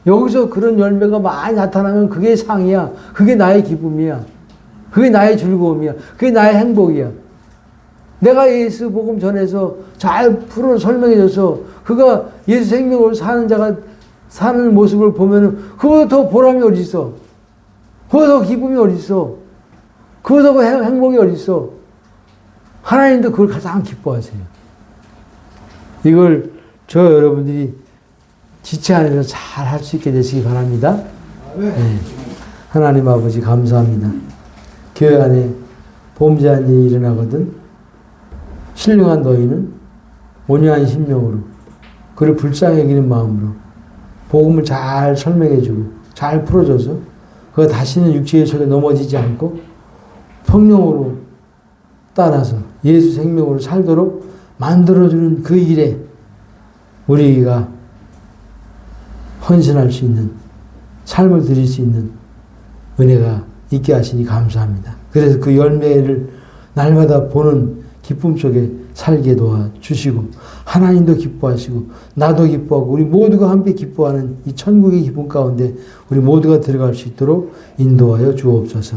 여기서 그런 열매가 많이 나타나면 그게 상이야. 그게 나의 기쁨이야. 그게 나의 즐거움이야. 그게 나의 행복이야. 내가 예수 복음 전해서 잘 풀어 설명해줘서 그가 예수 생명으로 사는 자가 사는 모습을 보면은 그보다 더 보람이 어디 있어? 그보다 더 기쁨이 어디 있어? 그보다 더 행복이 어디 있어? 하나님도 그걸 가장 기뻐하세요. 이걸 저 여러분들이 지체 안에서 잘 할 수 있게 되시기 바랍니다. 네. 하나님 아버지 감사합니다. 교회 안에 범죄한 일이 일어나거든 신령한 너희는 온유한 심령으로 그를 불쌍히 여기는 마음으로 복음을 잘 설명해주고 잘 풀어줘서 그가 다시는 육체의 속에 넘어지지 않고 성령으로 따라서 예수 생명으로 살도록 만들어주는 그 일에 우리가 헌신할 수 있는 삶을 드릴 수 있는 은혜가 있게 하시니 감사합니다. 그래서 그 열매를 날마다 보는 기쁨 속에 살게 도와주시고 하나님도 기뻐하시고 나도 기뻐하고 우리 모두가 함께 기뻐하는 이 천국의 기쁨 가운데 우리 모두가 들어갈 수 있도록 인도하여 주옵소서.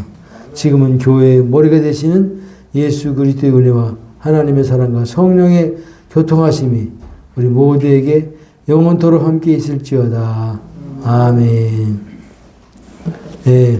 지금은 교회의 머리가 되시는 예수 그리스도의 은혜와 하나님의 사랑과 성령의 교통하심이 우리 모두에게 영원토록 함께 있을지어다. 아멘. 네.